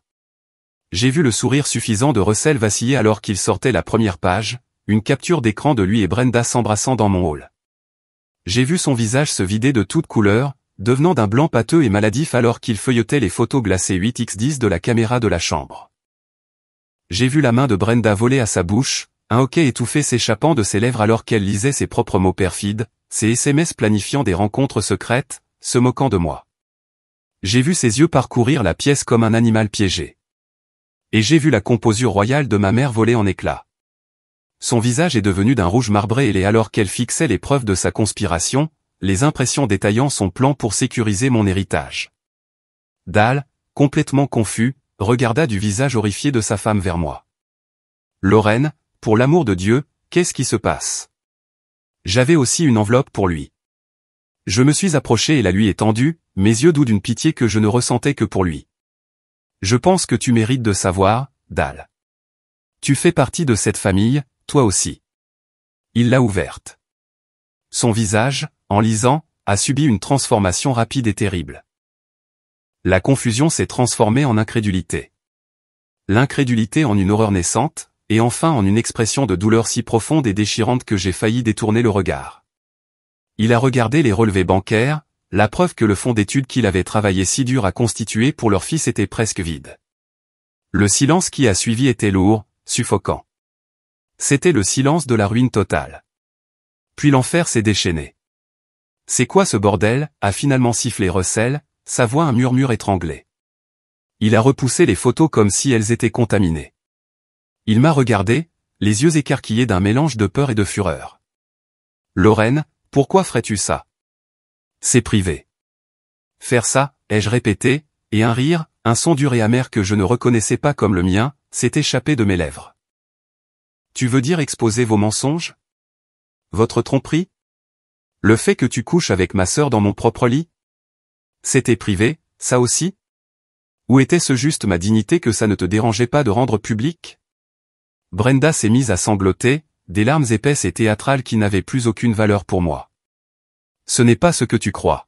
J'ai vu le sourire suffisant de Russell vaciller alors qu'il sortait la première page, une capture d'écran de lui et Brenda s'embrassant dans mon hall. J'ai vu son visage se vider de toute couleur, devenant d'un blanc pâteux et maladif alors qu'il feuilletait les photos glacées 8x10 de la caméra de la chambre. J'ai vu la main de Brenda voler à sa bouche, un hoquet étouffé s'échappant de ses lèvres alors qu'elle lisait ses propres mots perfides, ses SMS planifiant des rencontres secrètes, se moquant de moi. J'ai vu ses yeux parcourir la pièce comme un animal piégé. Et j'ai vu la composure royale de ma mère voler en éclats. Son visage est devenu d'un rouge marbré et alors qu'elle fixait les preuves de sa conspiration, les impressions détaillant son plan pour sécuriser mon héritage. Dal, complètement confus, regarda du visage horrifié de sa femme vers moi. Lorraine, pour l'amour de Dieu, qu'est-ce qui se passe? J'avais aussi une enveloppe pour lui. Je me suis approché et la lui ai tendue, mes yeux doux d'une pitié que je ne ressentais que pour lui. Je pense que tu mérites de savoir, Dal. Tu fais partie de cette famille, toi aussi. Il l'a ouverte. Son visage, en lisant, a subi une transformation rapide et terrible. La confusion s'est transformée en incrédulité. L'incrédulité en une horreur naissante, et enfin en une expression de douleur si profonde et déchirante que j'ai failli détourner le regard. Il a regardé les relevés bancaires, la preuve que le fonds d'études qu'il avait travaillé si dur à constituer pour leur fils était presque vide. Le silence qui a suivi était lourd, suffocant. C'était le silence de la ruine totale. Puis l'enfer s'est déchaîné. C'est quoi ce bordel, a finalement sifflé Russell, sa voix un murmure étranglé. Il a repoussé les photos comme si elles étaient contaminées. Il m'a regardé, les yeux écarquillés d'un mélange de peur et de fureur. Lorraine, pourquoi ferais-tu ça? C'est privé. Faire ça, ai-je répété, et un rire, un son dur et amer que je ne reconnaissais pas comme le mien, s'est échappé de mes lèvres. Tu veux dire exposer vos mensonges? Votre tromperie? Le fait que tu couches avec ma sœur dans mon propre lit? C'était privé, ça aussi? Ou était-ce juste ma dignité que ça ne te dérangeait pas de rendre public? Brenda s'est mise à sangloter, des larmes épaisses et théâtrales qui n'avaient plus aucune valeur pour moi. Ce n'est pas ce que tu crois.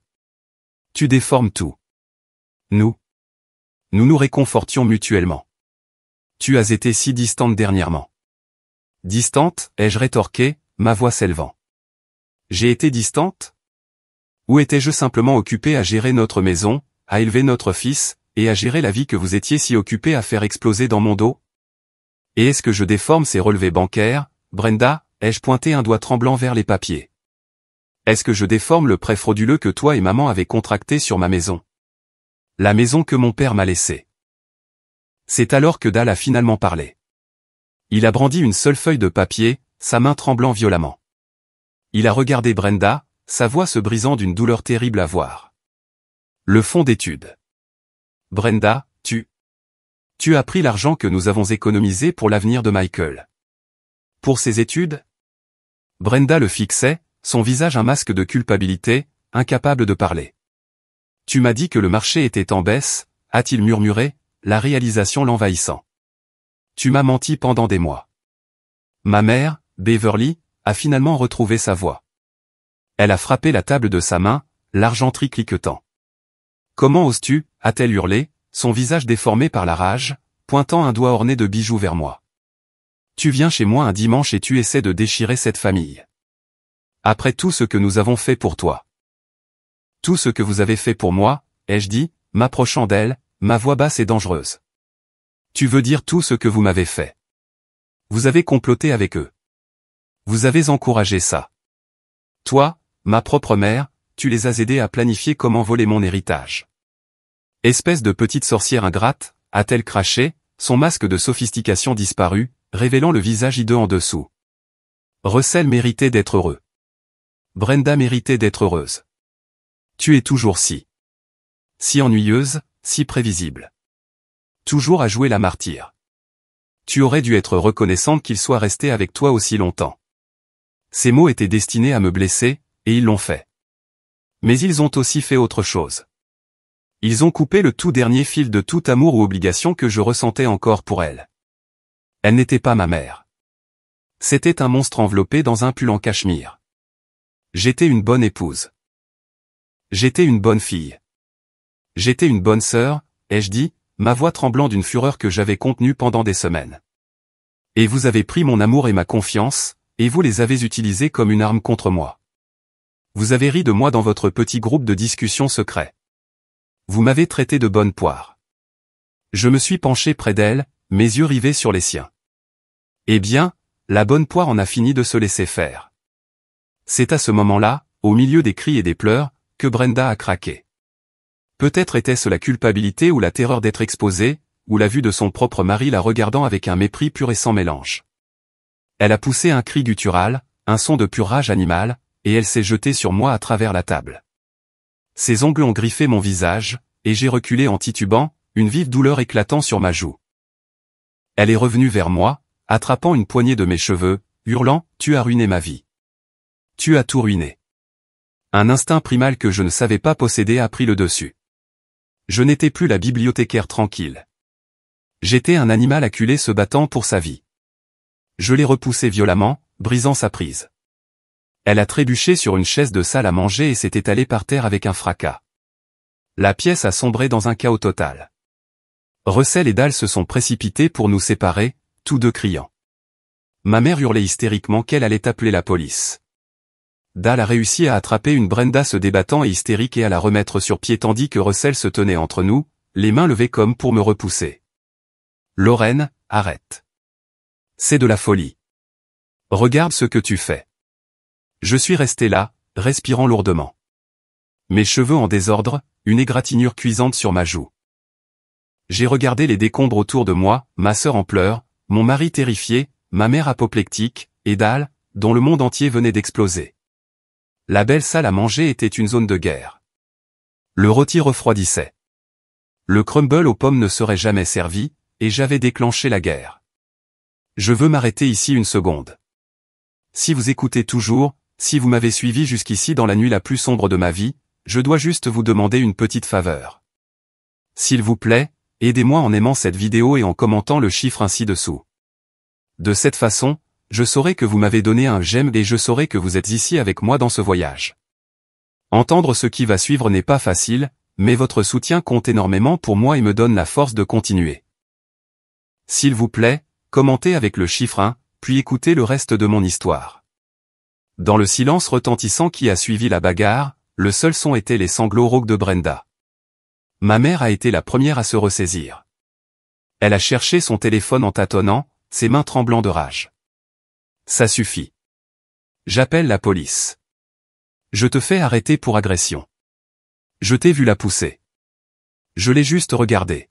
Tu déformes tout. Nous nous réconfortions mutuellement. Tu as été si distante dernièrement. Distante, ai-je rétorqué, ma voix s'élevant. J'ai été distante? Ou étais-je simplement occupé à gérer notre maison, à élever notre fils, et à gérer la vie que vous étiez si occupé à faire exploser dans mon dos? Et est-ce que je déforme ces relevés bancaires, Brenda, ai-je pointé un doigt tremblant vers les papiers? Est-ce que je déforme le prêt frauduleux que toi et maman avez contracté sur ma maison? La maison que mon père m'a laissée. C'est alors que Dal a finalement parlé. Il a brandi une seule feuille de papier, sa main tremblant violemment. Il a regardé Brenda, sa voix se brisant d'une douleur terrible à voir. Le fonds d'études. Brenda, tu as pris l'argent que nous avons économisé pour l'avenir de Michael. Pour ses études? Brenda le fixait, son visage un masque de culpabilité, incapable de parler. Tu m'as dit que le marché était en baisse, a-t-il murmuré, la réalisation l'envahissant. Tu m'as menti pendant des mois. Ma mère, Beverly, a finalement retrouvé sa voix. Elle a frappé la table de sa main, l'argenterie cliquetant. Comment oses-tu, a-t-elle hurlé, son visage déformé par la rage, pointant un doigt orné de bijoux vers moi. Tu viens chez moi un dimanche et tu essaies de déchirer cette famille. Après tout ce que nous avons fait pour toi. Tout ce que vous avez fait pour moi, ai-je dit, m'approchant d'elle, ma voix basse et dangereuse. Tu veux dire tout ce que vous m'avez fait. Vous avez comploté avec eux. Vous avez encouragé ça. Toi, ma propre mère, tu les as aidés à planifier comment voler mon héritage. Espèce de petite sorcière ingrate, a-t-elle craché, son masque de sophistication disparu, révélant le visage hideux en dessous. Russell méritait d'être heureux. Brenda méritait d'être heureuse. Tu es toujours si ennuyeuse, si prévisible. Toujours à jouer la martyre. Tu aurais dû être reconnaissante qu'il soit resté avec toi aussi longtemps. Ces mots étaient destinés à me blesser, et ils l'ont fait. Mais ils ont aussi fait autre chose. Ils ont coupé le tout dernier fil de tout amour ou obligation que je ressentais encore pour elle. Elle n'était pas ma mère. C'était un monstre enveloppé dans un pull en cachemire. J'étais une bonne épouse. J'étais une bonne fille. J'étais une bonne sœur, ai-je dit, ma voix tremblant d'une fureur que j'avais contenue pendant des semaines. Et vous avez pris mon amour et ma confiance, et vous les avez utilisés comme une arme contre moi. Vous avez ri de moi dans votre petit groupe de discussion secret. Vous m'avez traité de bonne poire. Je me suis penché près d'elle, mes yeux rivés sur les siens. Eh bien, la bonne poire en a fini de se laisser faire. C'est à ce moment-là, au milieu des cris et des pleurs, que Brenda a craqué. Peut-être était-ce la culpabilité ou la terreur d'être exposée, ou la vue de son propre mari la regardant avec un mépris pur et sans mélange. Elle a poussé un cri guttural, un son de pure rage animale, et elle s'est jetée sur moi à travers la table. Ses ongles ont griffé mon visage, et j'ai reculé en titubant, une vive douleur éclatant sur ma joue. Elle est revenue vers moi, attrapant une poignée de mes cheveux, hurlant « Tu as ruiné ma vie. Tu as tout ruiné. » Un instinct primal que je ne savais pas posséder a pris le dessus. Je n'étais plus la bibliothécaire tranquille. J'étais un animal acculé se battant pour sa vie. Je l'ai repoussée violemment, brisant sa prise. Elle a trébuché sur une chaise de salle à manger et s'est étalée par terre avec un fracas. La pièce a sombré dans un chaos total. Russell et Dal se sont précipités pour nous séparer, tous deux criant. Ma mère hurlait hystériquement qu'elle allait appeler la police. Dal a réussi à attraper une Brenda se débattant et hystérique et à la remettre sur pied tandis que Russell se tenait entre nous, les mains levées comme pour me repousser. Lorraine, arrête. C'est de la folie. Regarde ce que tu fais. Je suis resté là, respirant lourdement. Mes cheveux en désordre, une égratignure cuisante sur ma joue. J'ai regardé les décombres autour de moi, ma sœur en pleurs, mon mari terrifié, ma mère apoplectique, et Dal, dont le monde entier venait d'exploser. La belle salle à manger était une zone de guerre. Le rôti refroidissait. Le crumble aux pommes ne serait jamais servi, et j'avais déclenché la guerre. Je veux m'arrêter ici une seconde. Si vous écoutez toujours, si vous m'avez suivi jusqu'ici dans la nuit la plus sombre de ma vie, je dois juste vous demander une petite faveur. S'il vous plaît, aidez-moi en aimant cette vidéo et en commentant le chiffre ainsi dessous. De cette façon, je saurai que vous m'avez donné un j'aime et je saurai que vous êtes ici avec moi dans ce voyage. Entendre ce qui va suivre n'est pas facile, mais votre soutien compte énormément pour moi et me donne la force de continuer. S'il vous plaît, commentez avec le chiffre 1, puis écoutez le reste de mon histoire. Dans le silence retentissant qui a suivi la bagarre, le seul son était les sanglots rauques de Brenda. Ma mère a été la première à se ressaisir. Elle a cherché son téléphone en tâtonnant, ses mains tremblant de rage. Ça suffit. J'appelle la police. Je te fais arrêter pour agression. Je t'ai vu la pousser. Je l'ai juste regardée.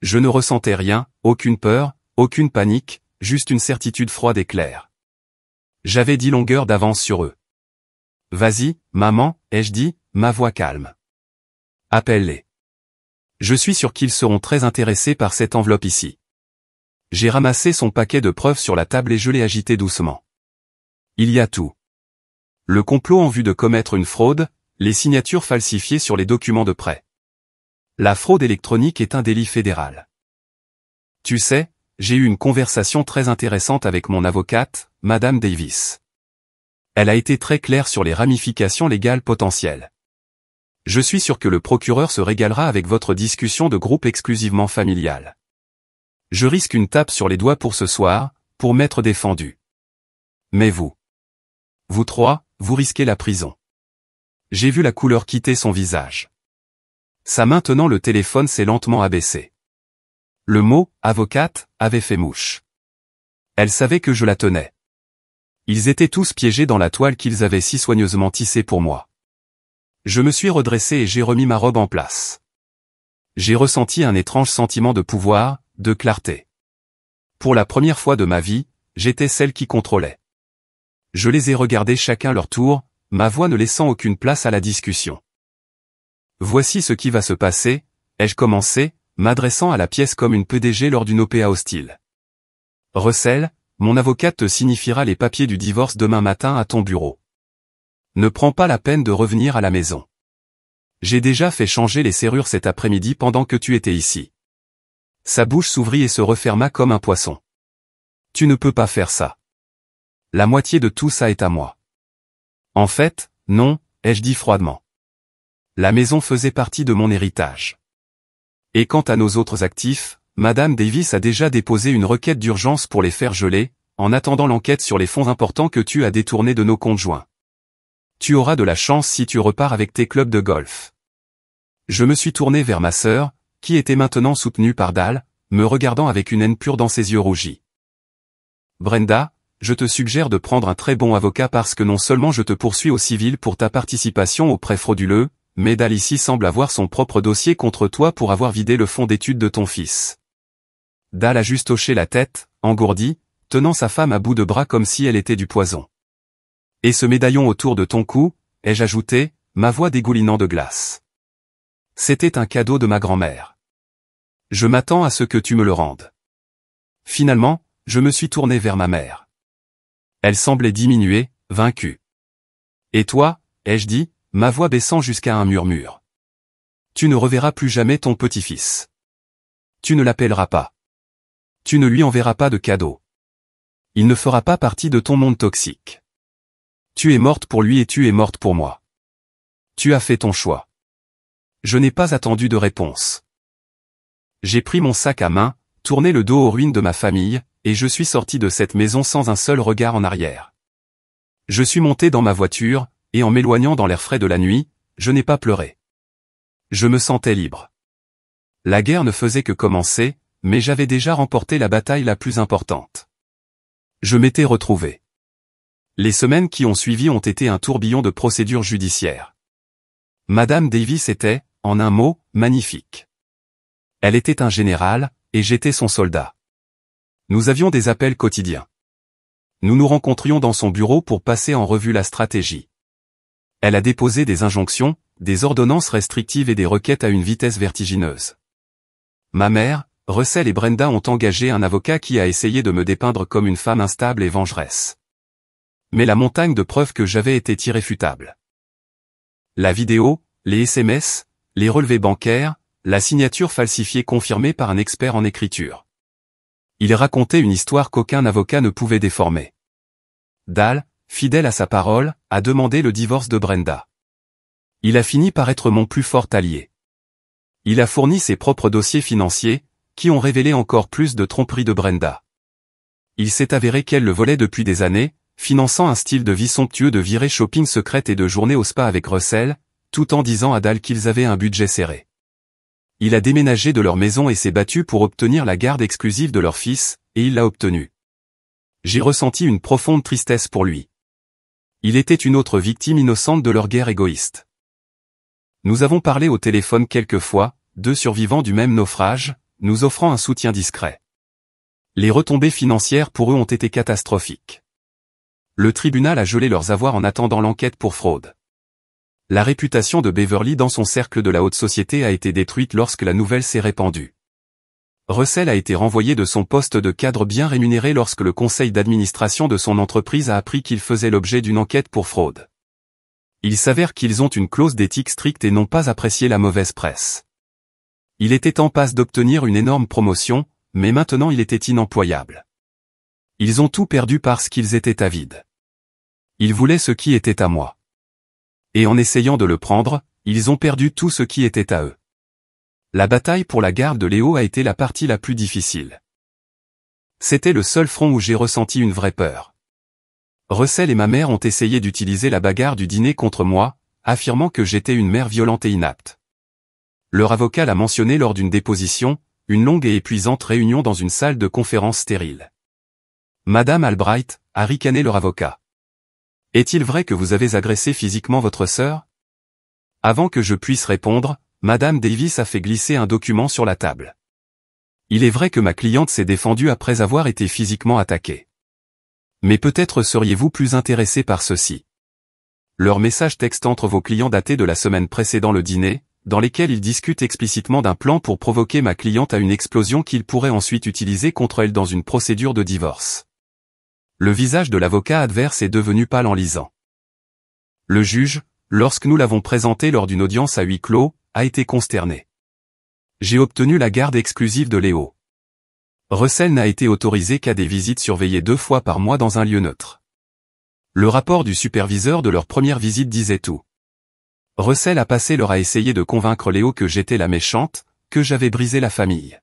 Je ne ressentais rien, aucune peur, aucune panique, juste une certitude froide et claire. J'avais 10 longueurs d'avance sur eux. Vas-y, maman, ai-je dit, ma voix calme. Appelle-les. Je suis sûr qu'ils seront très intéressés par cette enveloppe ici. J'ai ramassé son paquet de preuves sur la table et je l'ai agité doucement. Il y a tout. Le complot en vue de commettre une fraude, les signatures falsifiées sur les documents de prêt. La fraude électronique est un délit fédéral. Tu sais, j'ai eu une conversation très intéressante avec mon avocate, Madame Davis. Elle a été très claire sur les ramifications légales potentielles. Je suis sûr que le procureur se régalera avec votre discussion de groupe exclusivement familiale. Je risque une tape sur les doigts pour ce soir, pour m'être défendu. Mais vous trois, vous risquez la prison. J'ai vu la couleur quitter son visage. Sa main tenant le téléphone s'est lentement abaissée. Le mot « avocate » avait fait mouche. Elle savait que je la tenais. Ils étaient tous piégés dans la toile qu'ils avaient si soigneusement tissée pour moi. Je me suis redressé et j'ai remis ma robe en place. J'ai ressenti un étrange sentiment de pouvoir, de clarté. Pour la première fois de ma vie, j'étais celle qui contrôlait. Je les ai regardés chacun leur tour, ma voix ne laissant aucune place à la discussion. Voici ce qui va se passer, ai-je commencé, m'adressant à la pièce comme une PDG lors d'une OPA hostile. Russell, mon avocate te signifiera les papiers du divorce demain matin à ton bureau. Ne prends pas la peine de revenir à la maison. J'ai déjà fait changer les serrures cet après-midi pendant que tu étais ici. Sa bouche s'ouvrit et se referma comme un poisson. Tu ne peux pas faire ça. La moitié de tout ça est à moi. En fait, non, ai-je dit froidement. La maison faisait partie de mon héritage. Et quant à nos autres actifs, Madame Davis a déjà déposé une requête d'urgence pour les faire geler, en attendant l'enquête sur les fonds importants que tu as détournés de nos comptes joints. Tu auras de la chance si tu repars avec tes clubs de golf. Je me suis tourné vers ma sœur, qui était maintenant soutenue par Dal, me regardant avec une haine pure dans ses yeux rougis. Brenda, je te suggère de prendre un très bon avocat parce que non seulement je te poursuis au civil pour ta participation au prêt frauduleux, mais Dal ici semble avoir son propre dossier contre toi pour avoir vidé le fonds d'études de ton fils. Dal a juste hoché la tête, engourdi, tenant sa femme à bout de bras comme si elle était du poison. Et ce médaillon autour de ton cou, ai-je ajouté, ma voix dégoulinant de glace. C'était un cadeau de ma grand-mère. Je m'attends à ce que tu me le rendes. Finalement, je me suis tourné vers ma mère. Elle semblait diminuer, vaincue. Et toi, ai-je dit, ma voix baissant jusqu'à un murmure. Tu ne reverras plus jamais ton petit-fils. Tu ne l'appelleras pas. Tu ne lui enverras pas de cadeau. Il ne fera pas partie de ton monde toxique. Tu es morte pour lui et tu es morte pour moi. Tu as fait ton choix. Je n'ai pas attendu de réponse. J'ai pris mon sac à main, tourné le dos aux ruines de ma famille, et je suis sorti de cette maison sans un seul regard en arrière. Je suis monté dans ma voiture, et en m'éloignant dans l'air frais de la nuit, je n'ai pas pleuré. Je me sentais libre. La guerre ne faisait que commencer, mais j'avais déjà remporté la bataille la plus importante. Je m'étais retrouvé. Les semaines qui ont suivi ont été un tourbillon de procédures judiciaires. Madame Davis était, en un mot, magnifique. Elle était un général, et j'étais son soldat. Nous avions des appels quotidiens. Nous nous rencontrions dans son bureau pour passer en revue la stratégie. Elle a déposé des injonctions, des ordonnances restrictives et des requêtes à une vitesse vertigineuse. Ma mère, Russell et Brenda ont engagé un avocat qui a essayé de me dépeindre comme une femme instable et vengeresse. Mais la montagne de preuves que j'avais était irréfutable. La vidéo, les SMS, les relevés bancaires, la signature falsifiée confirmée par un expert en écriture. Il racontait une histoire qu'aucun avocat ne pouvait déformer. Dal, fidèle à sa parole, a demandé le divorce de Brenda. Il a fini par être mon plus fort allié. Il a fourni ses propres dossiers financiers, qui ont révélé encore plus de tromperies de Brenda. Il s'est avéré qu'elle le volait depuis des années, finançant un style de vie somptueux de virées shopping secrètes et de journées au spa avec Russell, tout en disant à Dal qu'ils avaient un budget serré. Il a déménagé de leur maison et s'est battu pour obtenir la garde exclusive de leur fils, et il l'a obtenue. J'ai ressenti une profonde tristesse pour lui. Il était une autre victime innocente de leur guerre égoïste. Nous avons parlé au téléphone quelques fois, deux survivants du même naufrage, nous offrant un soutien discret. Les retombées financières pour eux ont été catastrophiques. Le tribunal a gelé leurs avoirs en attendant l'enquête pour fraude. La réputation de Beverly dans son cercle de la haute société a été détruite lorsque la nouvelle s'est répandue. Russell a été renvoyé de son poste de cadre bien rémunéré lorsque le conseil d'administration de son entreprise a appris qu'il faisait l'objet d'une enquête pour fraude. Il s'avère qu'ils ont une clause d'éthique stricte et n'ont pas apprécié la mauvaise presse. Il était en passe d'obtenir une énorme promotion, mais maintenant il était inemployable. Ils ont tout perdu parce qu'ils étaient avides. Ils voulaient ce qui était à moi. Et en essayant de le prendre, ils ont perdu tout ce qui était à eux. La bataille pour la garde de Léo a été la partie la plus difficile. C'était le seul front où j'ai ressenti une vraie peur. Russell et ma mère ont essayé d'utiliser la bagarre du dîner contre moi, affirmant que j'étais une mère violente et inapte. Leur avocat l'a mentionné lors d'une déposition, une longue et épuisante réunion dans une salle de conférence stérile. Madame Albright, a ricané leur avocat. Est-il vrai que vous avez agressé physiquement votre sœur? Avant que je puisse répondre, Madame Davis a fait glisser un document sur la table. Il est vrai que ma cliente s'est défendue après avoir été physiquement attaquée. Mais peut-être seriez-vous plus intéressé par ceci. Leur message texte entre vos clients daté de la semaine précédant le dîner, dans lesquels ils discutent explicitement d'un plan pour provoquer ma cliente à une explosion qu'ils pourraient ensuite utiliser contre elle dans une procédure de divorce. Le visage de l'avocat adverse est devenu pâle en lisant. Le juge, lorsque nous l'avons présenté lors d'une audience à huis clos, a été consterné. J'ai obtenu la garde exclusive de Léo. Russell n'a été autorisé qu'à des visites surveillées 2 fois par mois dans un lieu neutre. Le rapport du superviseur de leur première visite disait tout. Russell a passé l'heure à essayer de convaincre Léo que j'étais la méchante, que j'avais brisé la famille.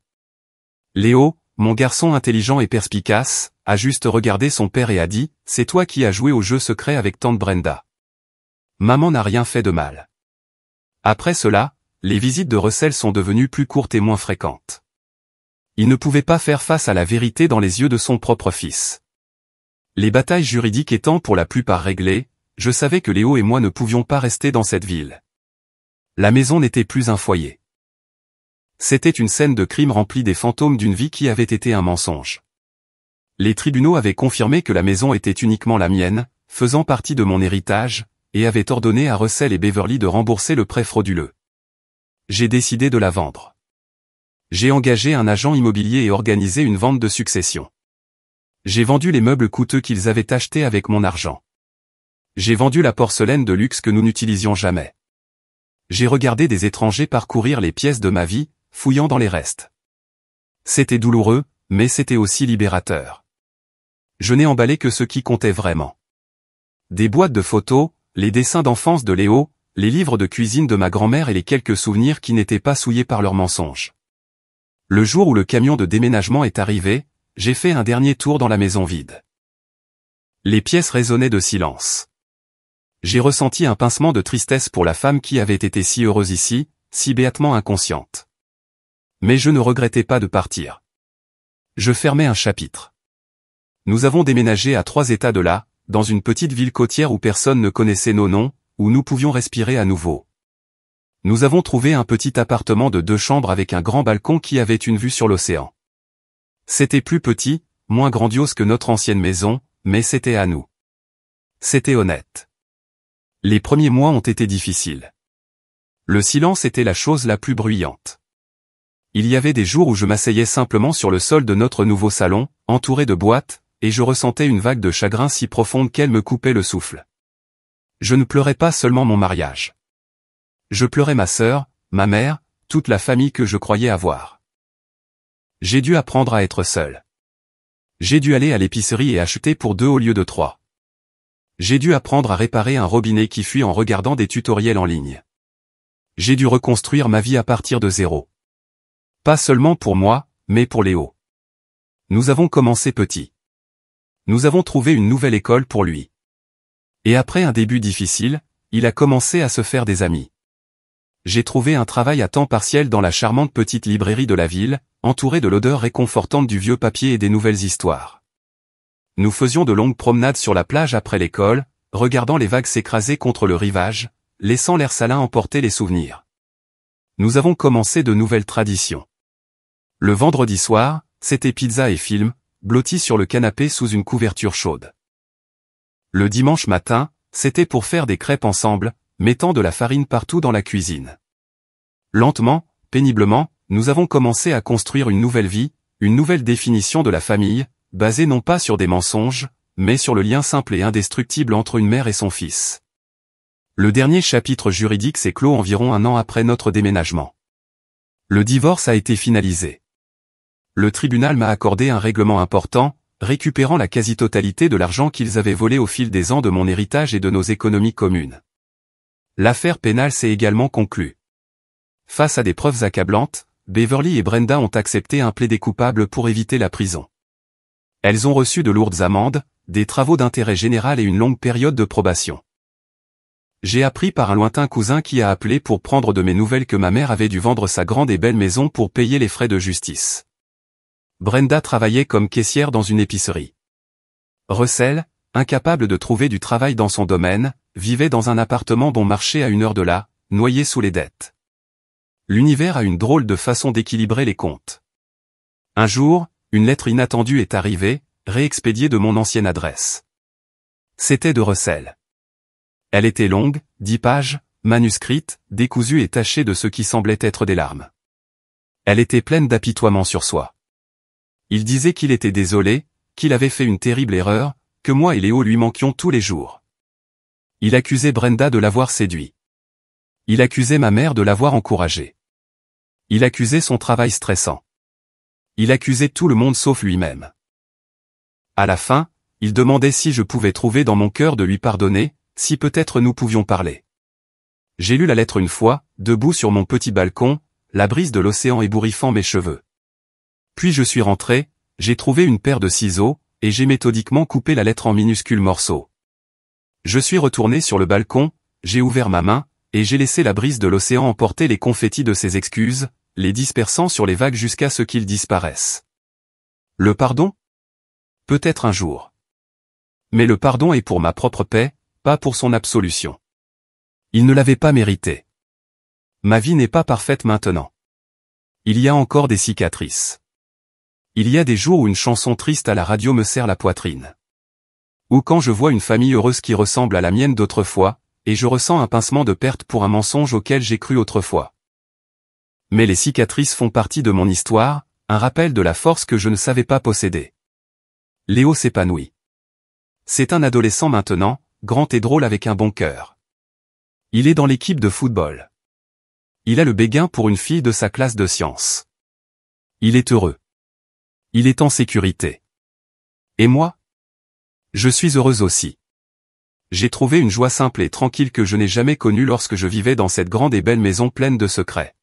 Léo, mon garçon intelligent et perspicace, a juste regardé son père et a dit « C'est toi qui as joué au jeu secret avec tante Brenda. Maman n'a rien fait de mal. » Après cela, les visites de Russell sont devenues plus courtes et moins fréquentes. Il ne pouvait pas faire face à la vérité dans les yeux de son propre fils. Les batailles juridiques étant pour la plupart réglées, je savais que Léo et moi ne pouvions pas rester dans cette ville. La maison n'était plus un foyer. C'était une scène de crime remplie des fantômes d'une vie qui avait été un mensonge. Les tribunaux avaient confirmé que la maison était uniquement la mienne, faisant partie de mon héritage, et avaient ordonné à Russell et Beverly de rembourser le prêt frauduleux. J'ai décidé de la vendre. J'ai engagé un agent immobilier et organisé une vente de succession. J'ai vendu les meubles coûteux qu'ils avaient achetés avec mon argent. J'ai vendu la porcelaine de luxe que nous n'utilisions jamais. J'ai regardé des étrangers parcourir les pièces de ma vie, fouillant dans les restes. C'était douloureux, mais c'était aussi libérateur. Je n'ai emballé que ce qui comptait vraiment. Des boîtes de photos, les dessins d'enfance de Léo, les livres de cuisine de ma grand-mère et les quelques souvenirs qui n'étaient pas souillés par leurs mensonges. Le jour où le camion de déménagement est arrivé, j'ai fait un dernier tour dans la maison vide. Les pièces résonnaient de silence. J'ai ressenti un pincement de tristesse pour la femme qui avait été si heureuse ici, si béatement inconsciente. Mais je ne regrettais pas de partir. Je fermais un chapitre. Nous avons déménagé à 3 états de là, dans une petite ville côtière où personne ne connaissait nos noms, où nous pouvions respirer à nouveau. Nous avons trouvé un petit appartement de 2 chambres avec un grand balcon qui avait une vue sur l'océan. C'était plus petit, moins grandiose que notre ancienne maison, mais c'était à nous. C'était honnête. Les premiers mois ont été difficiles. Le silence était la chose la plus bruyante. Il y avait des jours où je m'asseyais simplement sur le sol de notre nouveau salon, entouré de boîtes, et je ressentais une vague de chagrin si profonde qu'elle me coupait le souffle. Je ne pleurais pas seulement mon mariage. Je pleurais ma sœur, ma mère, toute la famille que je croyais avoir. J'ai dû apprendre à être seul. J'ai dû aller à l'épicerie et acheter pour 2 au lieu de 3. J'ai dû apprendre à réparer un robinet qui fuit en regardant des tutoriels en ligne. J'ai dû reconstruire ma vie à partir de zéro. Pas seulement pour moi, mais pour Léo. Nous avons commencé petit. Nous avons trouvé une nouvelle école pour lui. Et après un début difficile, il a commencé à se faire des amis. J'ai trouvé un travail à temps partiel dans la charmante petite librairie de la ville, entouré de l'odeur réconfortante du vieux papier et des nouvelles histoires. Nous faisions de longues promenades sur la plage après l'école, regardant les vagues s'écraser contre le rivage, laissant l'air salin emporter les souvenirs. Nous avons commencé de nouvelles traditions. Le vendredi soir, c'était pizza et film, blottis sur le canapé sous une couverture chaude. Le dimanche matin, c'était pour faire des crêpes ensemble, mettant de la farine partout dans la cuisine. Lentement, péniblement, nous avons commencé à construire une nouvelle vie, une nouvelle définition de la famille, basée non pas sur des mensonges, mais sur le lien simple et indestructible entre une mère et son fils. Le dernier chapitre juridique s'est clos environ 1 an après notre déménagement. Le divorce a été finalisé. Le tribunal m'a accordé un règlement important, récupérant la quasi-totalité de l'argent qu'ils avaient volé au fil des ans de mon héritage et de nos économies communes. L'affaire pénale s'est également conclue. Face à des preuves accablantes, Beverly et Brenda ont accepté un plaidé coupable pour éviter la prison. Elles ont reçu de lourdes amendes, des travaux d'intérêt général et une longue période de probation. J'ai appris par un lointain cousin qui a appelé pour prendre de mes nouvelles que ma mère avait dû vendre sa grande et belle maison pour payer les frais de justice. Brenda travaillait comme caissière dans une épicerie. Russell, incapable de trouver du travail dans son domaine, vivait dans un appartement bon marché à 1 heure de là, noyé sous les dettes. L'univers a une drôle de façon d'équilibrer les comptes. Un jour, une lettre inattendue est arrivée, réexpédiée de mon ancienne adresse. C'était de Russell. Elle était longue, 10 pages, manuscrite, décousue et tachée de ce qui semblait être des larmes. Elle était pleine d'apitoiement sur soi. Il disait qu'il était désolé, qu'il avait fait une terrible erreur, que moi et Léo lui manquions tous les jours. Il accusait Brenda de l'avoir séduit. Il accusait ma mère de l'avoir encouragé. Il accusait son travail stressant. Il accusait tout le monde sauf lui-même. À la fin, il demandait si je pouvais trouver dans mon cœur de lui pardonner, si peut-être nous pouvions parler. J'ai lu la lettre une fois, debout sur mon petit balcon, la brise de l'océan ébouriffant mes cheveux. Puis je suis rentré, j'ai trouvé une paire de ciseaux, et j'ai méthodiquement coupé la lettre en minuscules morceaux. Je suis retourné sur le balcon, j'ai ouvert ma main, et j'ai laissé la brise de l'océan emporter les confettis de ses excuses, les dispersant sur les vagues jusqu'à ce qu'ils disparaissent. Le pardon? Peut-être un jour. Mais le pardon est pour ma propre paix, pas pour son absolution. Il ne l'avait pas mérité. Ma vie n'est pas parfaite maintenant. Il y a encore des cicatrices. Il y a des jours où une chanson triste à la radio me serre la poitrine. Ou quand je vois une famille heureuse qui ressemble à la mienne d'autrefois, et je ressens un pincement de perte pour un mensonge auquel j'ai cru autrefois. Mais les cicatrices font partie de mon histoire, un rappel de la force que je ne savais pas posséder. Léo s'épanouit. C'est un adolescent maintenant, grand et drôle avec un bon cœur. Il est dans l'équipe de football. Il a le béguin pour une fille de sa classe de sciences. Il est heureux. Il est en sécurité. Et moi? Je suis heureuse aussi. J'ai trouvé une joie simple et tranquille que je n'ai jamais connue lorsque je vivais dans cette grande et belle maison pleine de secrets.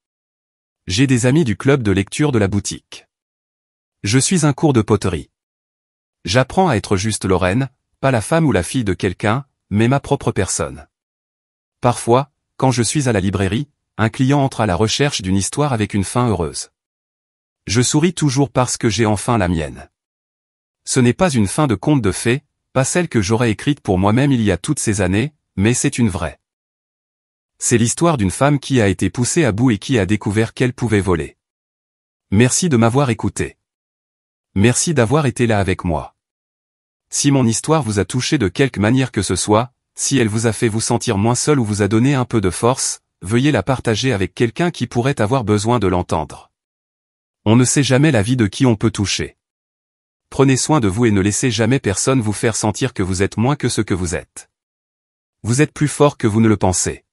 J'ai des amis du club de lecture de la boutique. Je suis un cours de poterie. J'apprends à être juste Lorraine, pas la femme ou la fille de quelqu'un, mais ma propre personne. Parfois, quand je suis à la librairie, un client entre à la recherche d'une histoire avec une fin heureuse. Je souris toujours parce que j'ai enfin la mienne. Ce n'est pas une fin de conte de fées, pas celle que j'aurais écrite pour moi-même il y a toutes ces années, mais c'est une vraie. C'est l'histoire d'une femme qui a été poussée à bout et qui a découvert qu'elle pouvait voler. Merci de m'avoir écouté. Merci d'avoir été là avec moi. Si mon histoire vous a touché de quelque manière que ce soit, si elle vous a fait vous sentir moins seul ou vous a donné un peu de force, veuillez la partager avec quelqu'un qui pourrait avoir besoin de l'entendre. On ne sait jamais la vie de qui on peut toucher. Prenez soin de vous et ne laissez jamais personne vous faire sentir que vous êtes moins que ce que vous êtes. Vous êtes plus fort que vous ne le pensez.